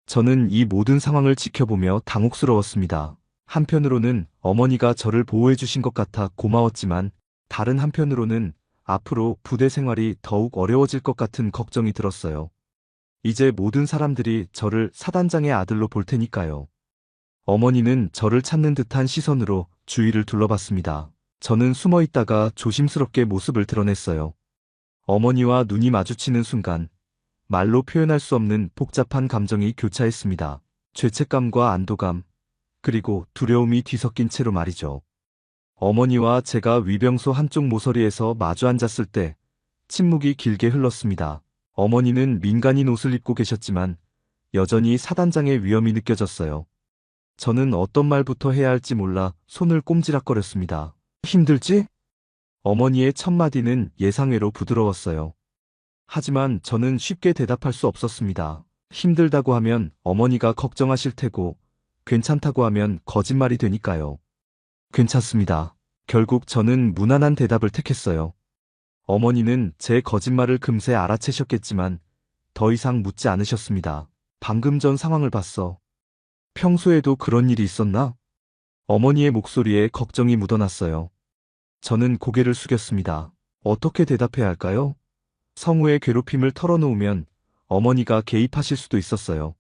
저는 이 모든 상황을 지켜보며 당혹스러웠습니다. 한편으로는 어머니가 저를 보호해 주신 것 같아 고마웠지만 다른 한편으로는 앞으로 부대 생활이 더욱 어려워질 것 같은 걱정이 들었어요. 이제 모든 사람들이 저를 사단장의 아들로 볼 테니까요. 어머니는 저를 찾는 듯한 시선으로 주위를 둘러봤습니다. 저는 숨어 있다가 조심스럽게 모습을 드러냈어요. 어머니와 눈이 마주치는 순간 말로 표현할 수 없는 복잡한 감정이 교차했습니다. 죄책감과 안도감, 그리고 두려움이 뒤섞인 채로 말이죠. 어머니와 제가 위병소 한쪽 모서리에서 마주 앉았을 때 침묵이 길게 흘렀습니다. 어머니는 민간인 옷을 입고 계셨지만 여전히 사단장의 위험이 느껴졌어요. 저는 어떤 말부터 해야 할지 몰라 손을 꼼지락거렸습니다. 힘들지? 어머니의 첫 마디는 예상외로 부드러웠어요. 하지만 저는 쉽게 대답할 수 없었습니다. 힘들다고 하면 어머니가 걱정하실 테고 괜찮다고 하면 거짓말이 되니까요. 괜찮습니다. 결국 저는 무난한 대답을 택했어요. 어머니는 제 거짓말을 금세 알아채셨겠지만 더 이상 묻지 않으셨습니다. 방금 전 상황을 봤어. 평소에도 그런 일이 있었나? 어머니의 목소리에 걱정이 묻어났어요. 저는 고개를 숙였습니다. 어떻게 대답해야 할까요? 성우의 괴롭힘을 털어놓으면 어머니가 개입하실 수도 있었어요.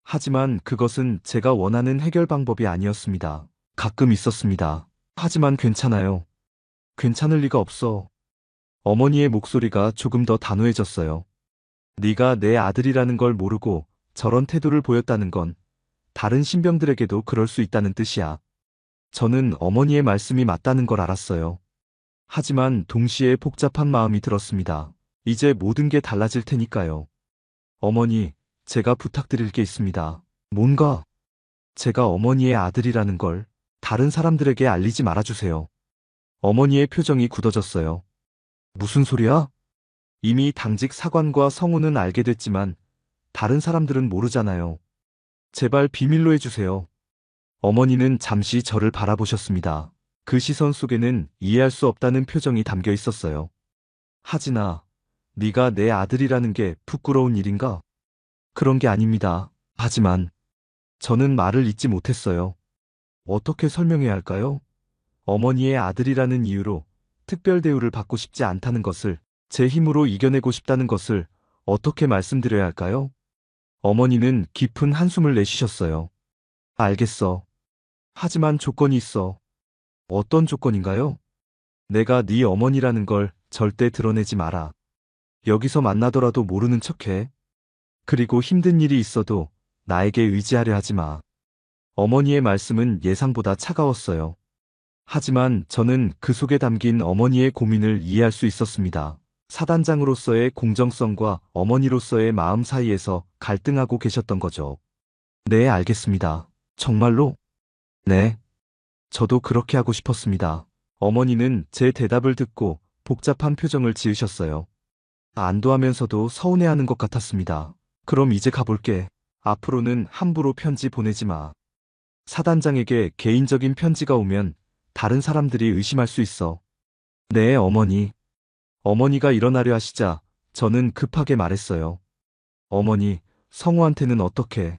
하지만 그것은 제가 원하는 해결 방법이 아니었습니다. 가끔 있었습니다. 하지만 괜찮아요. 괜찮을 리가 없어. 어머니의 목소리가 조금 더 단호해졌어요. 네가 내 아들이라는 걸 모르고 저런 태도를 보였다는 건 다른 신병들에게도 그럴 수 있다는 뜻이야. 저는 어머니의 말씀이 맞다는 걸 알았어요. 하지만 동시에 복잡한 마음이 들었습니다. 이제 모든 게 달라질 테니까요. 어머니, 제가 부탁드릴 게 있습니다. 뭔가? 제가 어머니의 아들이라는 걸 다른 사람들에게 알리지 말아주세요. 어머니의 표정이 굳어졌어요. 무슨 소리야? 이미 당직 사관과 성우는 알게 됐지만 다른 사람들은 모르잖아요. 제발 비밀로 해주세요. 어머니는 잠시 저를 바라보셨습니다. 그 시선 속에는 이해할 수 없다는 표정이 담겨 있었어요. 하진아, 네가 내 아들이라는 게 부끄러운 일인가? 그런 게 아닙니다. 하지만 저는 말을 잇지 못했어요. 어떻게 설명해야 할까요? 어머니의 아들이라는 이유로 특별 대우를 받고 싶지 않다는 것을, 제 힘으로 이겨내고 싶다는 것을 어떻게 말씀드려야 할까요? 어머니는 깊은 한숨을 내쉬셨어요. 알겠어. 하지만 조건이 있어. 어떤 조건인가요? 내가 네 어머니라는 걸 절대 드러내지 마라. 여기서 만나더라도 모르는 척해. 그리고 힘든 일이 있어도 나에게 의지하려 하지 마. 어머니의 말씀은 예상보다 차가웠어요. 하지만 저는 그 속에 담긴 어머니의 고민을 이해할 수 있었습니다. 사단장으로서의 공정성과 어머니로서의 마음 사이에서 갈등하고 계셨던 거죠. 네, 알겠습니다. 정말로? 네. 저도 그렇게 하고 싶었습니다. 어머니는 제 대답을 듣고 복잡한 표정을 지으셨어요. 안도하면서도 서운해하는 것 같았습니다. 그럼 이제 가볼게. 앞으로는 함부로 편지 보내지 마. 사단장에게 개인적인 편지가 오면 다른 사람들이 의심할 수 있어. 네, 어머니. 어머니가 일어나려 하시자 저는 급하게 말했어요. 어머니, 성우한테는 어떻게?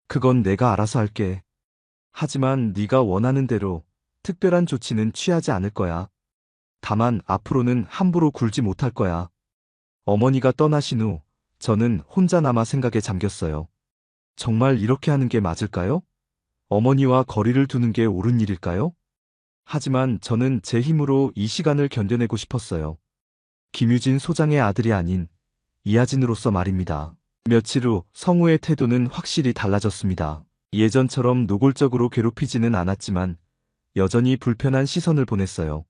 그건 내가 알아서 할게. 하지만 네가 원하는 대로 특별한 조치는 취하지 않을 거야. 다만 앞으로는 함부로 굴지 못할 거야. 어머니가 떠나신 후 저는 혼자 남아 생각에 잠겼어요. 정말 이렇게 하는 게 맞을까요? 어머니와 거리를 두는 게 옳은 일일까요? 하지만 저는 제 힘으로 이 시간을 견뎌내고 싶었어요. 김유진 소장의 아들이 아닌 이하진으로서 말입니다. 며칠 후 성우의 태도는 확실히 달라졌습니다. 예전처럼 노골적으로 괴롭히지는 않았지만 여전히 불편한 시선을 보냈어요.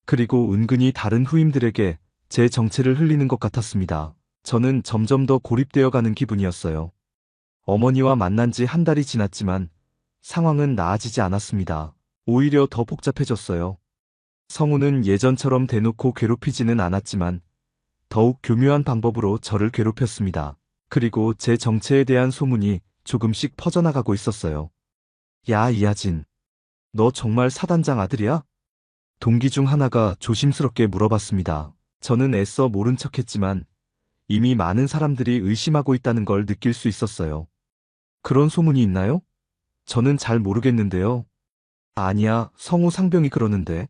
그리고 은근히 다른 후임들에게 제 정체를 흘리는 것 같았습니다. 저는 점점 더 고립되어 가는 기분이었어요. 어머니와 만난 지 한 달이 지났지만 상황은 나아지지 않았습니다. 오히려 더 복잡해졌어요. 성우는 예전처럼 대놓고 괴롭히지는 않았지만 더욱 교묘한 방법으로 저를 괴롭혔습니다. 그리고 제 정체에 대한 소문이 조금씩 퍼져나가고 있었어요. 야, 이하진. 너 정말 사단장 아들이야? 동기 중 하나가 조심스럽게 물어봤습니다. 저는 애써 모른 척했지만 이미 많은 사람들이 의심하고 있다는 걸 느낄 수 있었어요. 그런 소문이 있나요? 저는 잘 모르겠는데요. 아니야, 성우 상병이 그러는데.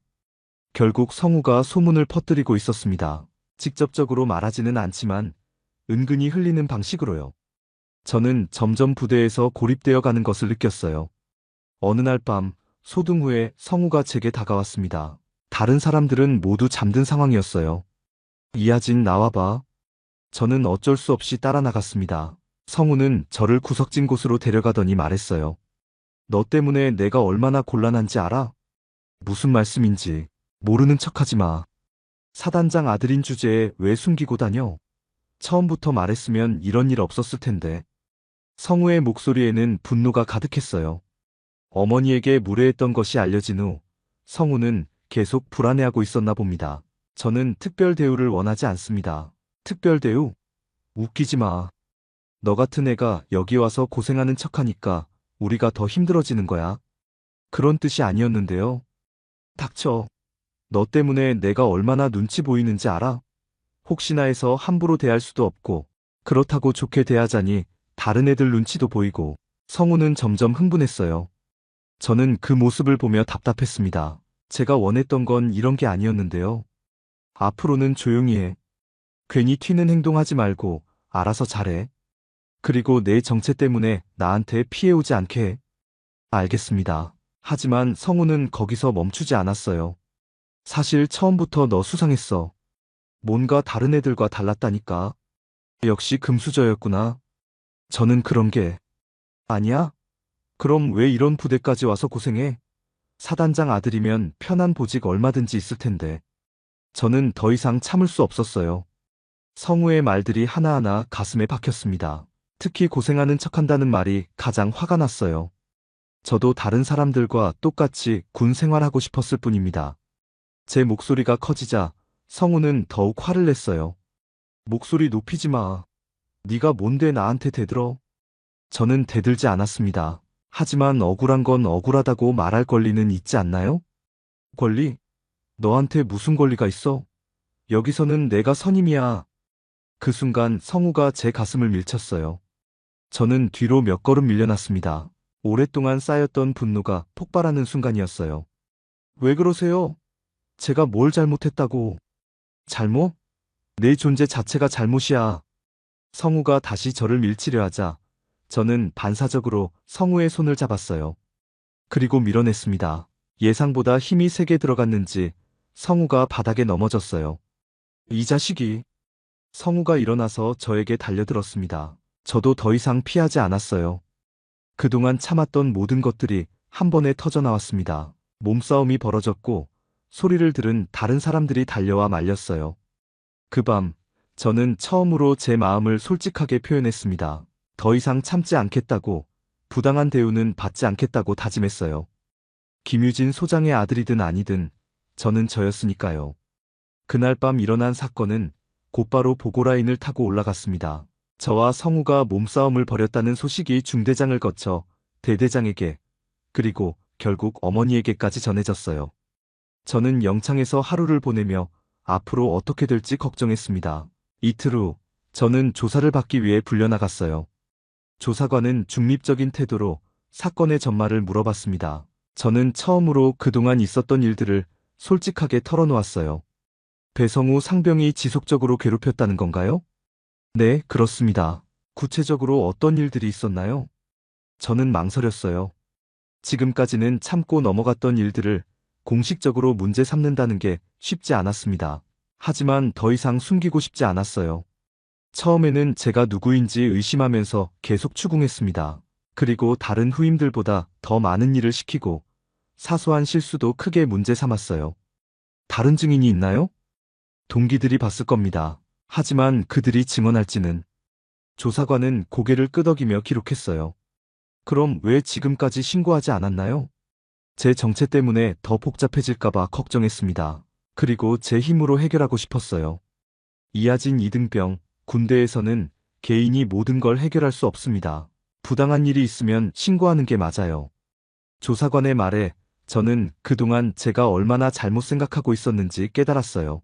결국 성우가 소문을 퍼뜨리고 있었습니다. 직접적으로 말하지는 않지만 은근히 흘리는 방식으로요. 저는 점점 부대에서 고립되어 가는 것을 느꼈어요. 어느 날 밤 소등 후에 성우가 제게 다가왔습니다. 다른 사람들은 모두 잠든 상황이었어요. 이하진, 나와봐. 저는 어쩔 수 없이 따라 나갔습니다. 성우는 저를 구석진 곳으로 데려가더니 말했어요. 너 때문에 내가 얼마나 곤란한지 알아? 무슨 말씀인지 모르는 척하지 마. 사단장 아들인 주제에 왜 숨기고 다녀? 처음부터 말했으면 이런 일 없었을 텐데. 성우의 목소리에는 분노가 가득했어요. 어머니에게 무례했던 것이 알려진 후 성우는 계속 불안해하고 있었나 봅니다. 저는 특별 대우를 원하지 않습니다. 특별 대우? 웃기지 마. 너 같은 애가 여기 와서 고생하는 척하니까 우리가 더 힘들어지는 거야. 그런 뜻이 아니었는데요. 닥쳐. 너 때문에 내가 얼마나 눈치 보이는지 알아? 혹시나 해서 함부로 대할 수도 없고, 그렇다고 좋게 대하자니 다른 애들 눈치도 보이고. 성우는 점점 흥분했어요. 저는 그 모습을 보며 답답했습니다. 제가 원했던 건 이런 게 아니었는데요. 앞으로는 조용히 해. 괜히 튀는 행동하지 말고 알아서 잘해. 그리고 내 정체 때문에 나한테 피해 오지 않게 해. 알겠습니다. 하지만 성우는 거기서 멈추지 않았어요. 사실 처음부터 너 수상했어. 뭔가 다른 애들과 달랐다니까. 역시 금수저였구나. 저는 그런 게 아니야? 그럼 왜 이런 부대까지 와서 고생해? 사단장 아들이면 편한 보직 얼마든지 있을 텐데. 저는 더 이상 참을 수 없었어요. 성우의 말들이 하나하나 가슴에 박혔습니다. 특히 고생하는 척한다는 말이 가장 화가 났어요. 저도 다른 사람들과 똑같이 군 생활하고 싶었을 뿐입니다. 제 목소리가 커지자 성우는 더욱 화를 냈어요. 목소리 높이지 마. 네가 뭔데 나한테 대들어? 저는 대들지 않았습니다. 하지만 억울한 건 억울하다고 말할 권리는 있지 않나요? 권리? 너한테 무슨 권리가 있어? 여기서는 내가 선임이야. 그 순간 성우가 제 가슴을 밀쳤어요. 저는 뒤로 몇 걸음 밀려났습니다. 오랫동안 쌓였던 분노가 폭발하는 순간이었어요. 왜 그러세요? 제가 뭘 잘못했다고? 잘못? 내 존재 자체가 잘못이야. 성우가 다시 저를 밀치려 하자 저는 반사적으로 성우의 손을 잡았어요. 그리고 밀어냈습니다. 예상보다 힘이 세게 들어갔는지 성우가 바닥에 넘어졌어요. 이 자식이. 성우가 일어나서 저에게 달려들었습니다. 저도 더 이상 피하지 않았어요. 그동안 참았던 모든 것들이 한 번에 터져나왔습니다. 몸싸움이 벌어졌고 소리를 들은 다른 사람들이 달려와 말렸어요. 그 밤 저는 처음으로 제 마음을 솔직하게 표현했습니다. 더 이상 참지 않겠다고, 부당한 대우는 받지 않겠다고 다짐했어요. 김유진 소장의 아들이든 아니든 저는 저였으니까요. 그날 밤 일어난 사건은 곧바로 보고라인을 타고 올라갔습니다. 저와 성우가 몸싸움을 벌였다는 소식이 중대장을 거쳐 대대장에게, 그리고 결국 어머니에게까지 전해졌어요. 저는 영창에서 하루를 보내며 앞으로 어떻게 될지 걱정했습니다. 이틀 후 저는 조사를 받기 위해 불려나갔어요. 조사관은 중립적인 태도로 사건의 전말을 물어봤습니다. 저는 처음으로 그동안 있었던 일들을 솔직하게 털어놓았어요. 배성우 상병이 지속적으로 괴롭혔다는 건가요? 네, 그렇습니다. 구체적으로 어떤 일들이 있었나요? 저는 망설였어요. 지금까지는 참고 넘어갔던 일들을 공식적으로 문제 삼는다는 게 쉽지 않았습니다. 하지만 더 이상 숨기고 싶지 않았어요. 처음에는 제가 누구인지 의심하면서 계속 추궁했습니다. 그리고 다른 후임들보다 더 많은 일을 시키고 사소한 실수도 크게 문제 삼았어요. 다른 증인이 있나요? 동기들이 봤을 겁니다. 하지만 그들이 증언할지는. 조사관은 고개를 끄덕이며 기록했어요. 그럼 왜 지금까지 신고하지 않았나요? 제 정체 때문에 더 복잡해질까봐 걱정했습니다. 그리고 제 힘으로 해결하고 싶었어요. 이하진 이등병, 군대에서는 개인이 모든 걸 해결할 수 없습니다. 부당한 일이 있으면 신고하는 게 맞아요. 조사관의 말에 저는 그동안 제가 얼마나 잘못 생각하고 있었는지 깨달았어요.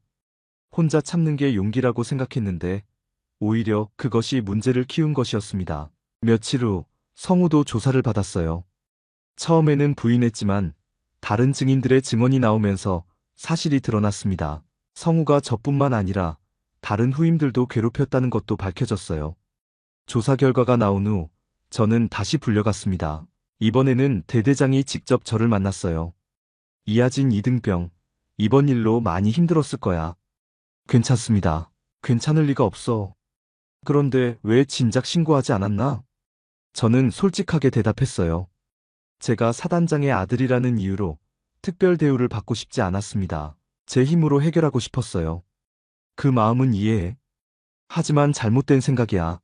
혼자 참는 게 용기라고 생각했는데 오히려 그것이 문제를 키운 것이었습니다. 며칠 후 성우도 조사를 받았어요. 처음에는 부인했지만 다른 증인들의 증언이 나오면서 사실이 드러났습니다. 성우가 저뿐만 아니라 다른 후임들도 괴롭혔다는 것도 밝혀졌어요. 조사 결과가 나온 후 저는 다시 불려갔습니다. 이번에는 대대장이 직접 저를 만났어요. 이하진 이등병, 이번 일로 많이 힘들었을 거야. 괜찮습니다. 괜찮을 리가 없어. 그런데 왜 진작 신고하지 않았나? 저는 솔직하게 대답했어요. 제가 사단장의 아들이라는 이유로 특별 대우를 받고 싶지 않았습니다. 제 힘으로 해결하고 싶었어요. 그 마음은 이해해. 하지만 잘못된 생각이야.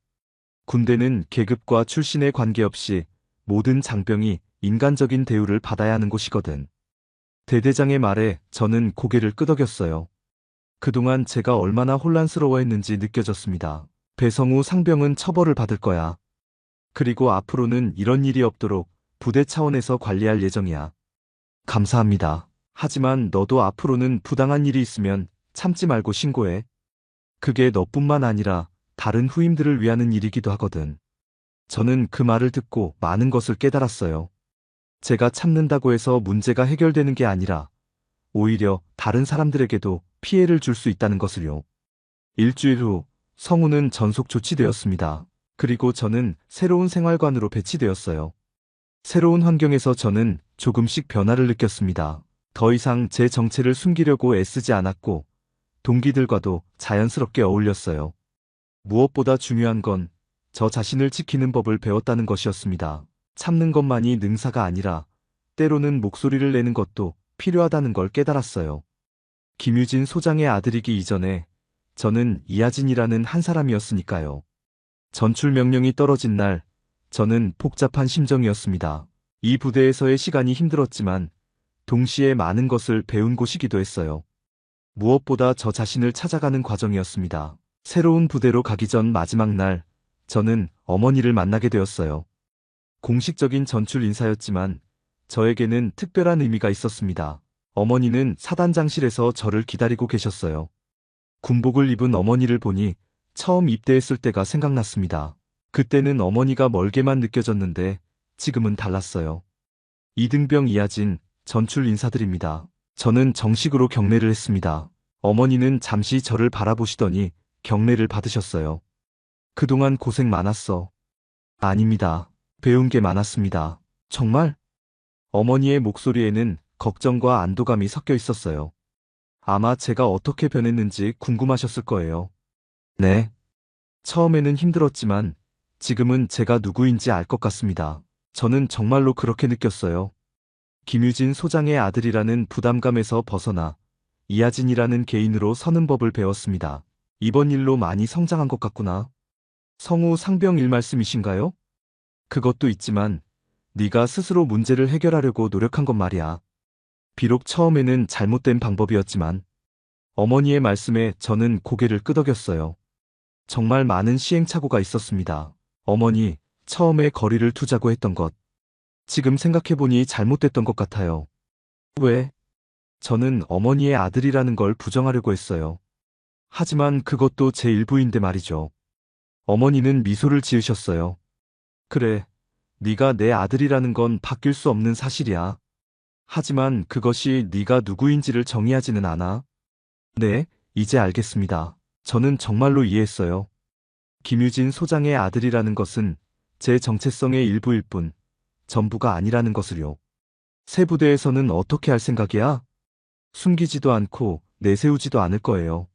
군대는 계급과 출신에 관계없이 모든 장병이 인간적인 대우를 받아야 하는 곳이거든. 대대장의 말에 저는 고개를 끄덕였어요. 그동안 제가 얼마나 혼란스러워했는지 느껴졌습니다. 배성우 상병은 처벌을 받을 거야. 그리고 앞으로는 이런 일이 없도록 부대 차원에서 관리할 예정이야. 감사합니다. 하지만 너도 앞으로는 부당한 일이 있으면 참지 말고 신고해. 그게 너뿐만 아니라 다른 후임들을 위하는 일이기도 하거든. 저는 그 말을 듣고 많은 것을 깨달았어요. 제가 참는다고 해서 문제가 해결되는 게 아니라 오히려 다른 사람들에게도 피해를 줄 수 있다는 것을요. 일주일 후 성우는 전속 조치되었습니다. 그리고 저는 새로운 생활관으로 배치되었어요. 새로운 환경에서 저는 조금씩 변화를 느꼈습니다. 더 이상 제 정체를 숨기려고 애쓰지 않았고, 동기들과도 자연스럽게 어울렸어요. 무엇보다 중요한 건 저 자신을 지키는 법을 배웠다는 것이었습니다. 참는 것만이 능사가 아니라 때로는 목소리를 내는 것도 필요하다는 걸 깨달았어요. 김유진 소장의 아들이기 이전에 저는 이하진이라는 한 사람이었으니까요. 전출 명령이 떨어진 날, 저는 복잡한 심정이었습니다. 이 부대에서의 시간이 힘들었지만 동시에 많은 것을 배운 곳이기도 했어요. 무엇보다 저 자신을 찾아가는 과정이었습니다. 새로운 부대로 가기 전 마지막 날, 저는 어머니를 만나게 되었어요. 공식적인 전출 인사였지만 저에게는 특별한 의미가 있었습니다. 어머니는 사단장실에서 저를 기다리고 계셨어요. 군복을 입은 어머니를 보니 처음 입대했을 때가 생각났습니다. 그때는 어머니가 멀게만 느껴졌는데 지금은 달랐어요. 이등병 이하진, 전출 인사드립니다. 저는 정식으로 경례를 했습니다. 어머니는 잠시 저를 바라보시더니 경례를 받으셨어요. 그동안 고생 많았어. 아닙니다. 배운 게 많았습니다. 정말? 어머니의 목소리에는 걱정과 안도감이 섞여 있었어요. 아마 제가 어떻게 변했는지 궁금하셨을 거예요. 네. 처음에는 힘들었지만 지금은 제가 누구인지 알 것 같습니다. 저는 정말로 그렇게 느꼈어요. 김유진 소장의 아들이라는 부담감에서 벗어나 이하진이라는 개인으로 서는 법을 배웠습니다. 이번 일로 많이 성장한 것 같구나. 성우 상병 일 말씀이신가요? 그것도 있지만 네가 스스로 문제를 해결하려고 노력한 것 말이야. 비록 처음에는 잘못된 방법이었지만 어머니의 말씀에 저는 고개를 끄덕였어요. 정말 많은 시행착오가 있었습니다. 어머니, 처음에 거리를 두자고 했던 것. 지금 생각해보니 잘못됐던 것 같아요. 왜? 저는 어머니의 아들이라는 걸 부정하려고 했어요. 하지만 그것도 제 일부인데 말이죠. 어머니는 미소를 지으셨어요. 그래, 네가 내 아들이라는 건 바뀔 수 없는 사실이야. 하지만 그것이 네가 누구인지를 정의하지는 않아. 네, 이제 알겠습니다. 저는 정말로 이해했어요. 김유진 소장의 아들이라는 것은 제 정체성의 일부일 뿐, 전부가 아니라는 것을요. 새 부대에서는 어떻게 할 생각이야? 숨기지도 않고 내세우지도 않을 거예요.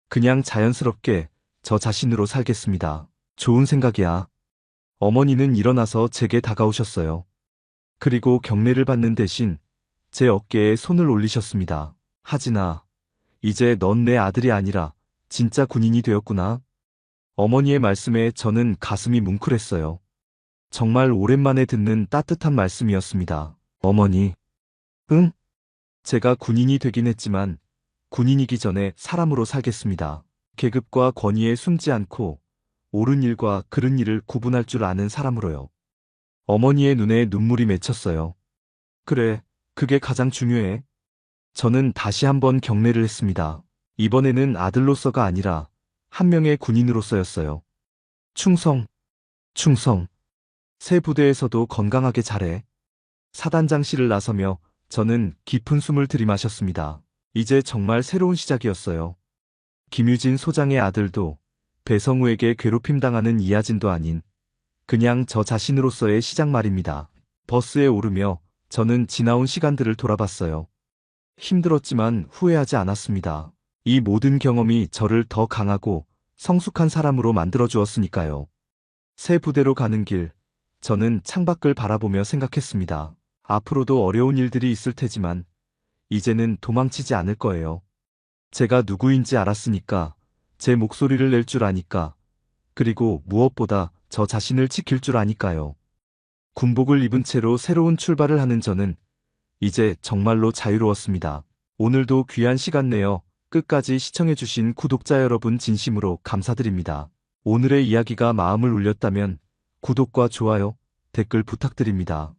그냥 자연스럽게 저 자신으로 살겠습니다. 좋은 생각이야. 어머니는 일어나서 제게 다가오셨어요. 그리고 경례를 받는 대신 제 어깨에 손을 올리셨습니다. 하진아, 이제 넌 내 아들이 아니라 진짜 군인이 되었구나. 어머니의 말씀에 저는 가슴이 뭉클했어요. 정말 오랜만에 듣는 따뜻한 말씀이었습니다. 어머니. 응? 제가 군인이 되긴 했지만 군인이기 전에 사람으로 살겠습니다. 계급과 권위에 숨지 않고 옳은 일과 그른 일을 구분할 줄 아는 사람으로요. 어머니의 눈에 눈물이 맺혔어요. 그래, 그게 가장 중요해. 저는 다시 한번 경례를 했습니다. 이번에는 아들로서가 아니라 한 명의 군인으로서였어요. 충성, 충성. 새 부대에서도 건강하게 잘해. 사단장실을 나서며 저는 깊은 숨을 들이마셨습니다. 이제 정말 새로운 시작이었어요. 김유진 소장의 아들도 배성우에게 괴롭힘 당하는 이하진도 아닌 그냥 저 자신으로서의 시작 말입니다. 버스에 오르며 저는 지나온 시간들을 돌아봤어요. 힘들었지만 후회하지 않았습니다. 이 모든 경험이 저를 더 강하고 성숙한 사람으로 만들어 주었으니까요. 새 부대로 가는 길, 저는 창밖을 바라보며 생각했습니다. 앞으로도 어려운 일들이 있을 테지만 이제는 도망치지 않을 거예요. 제가 누구인지 알았으니까, 제 목소리를 낼 줄 아니까, 그리고 무엇보다 저 자신을 지킬 줄 아니까요. 군복을 입은 채로 새로운 출발을 하는 저는 이제 정말로 자유로웠습니다. 오늘도 귀한 시간 내어 끝까지 시청해주신 구독자 여러분 진심으로 감사드립니다. 오늘의 이야기가 마음을 울렸다면 구독과 좋아요, 댓글 부탁드립니다.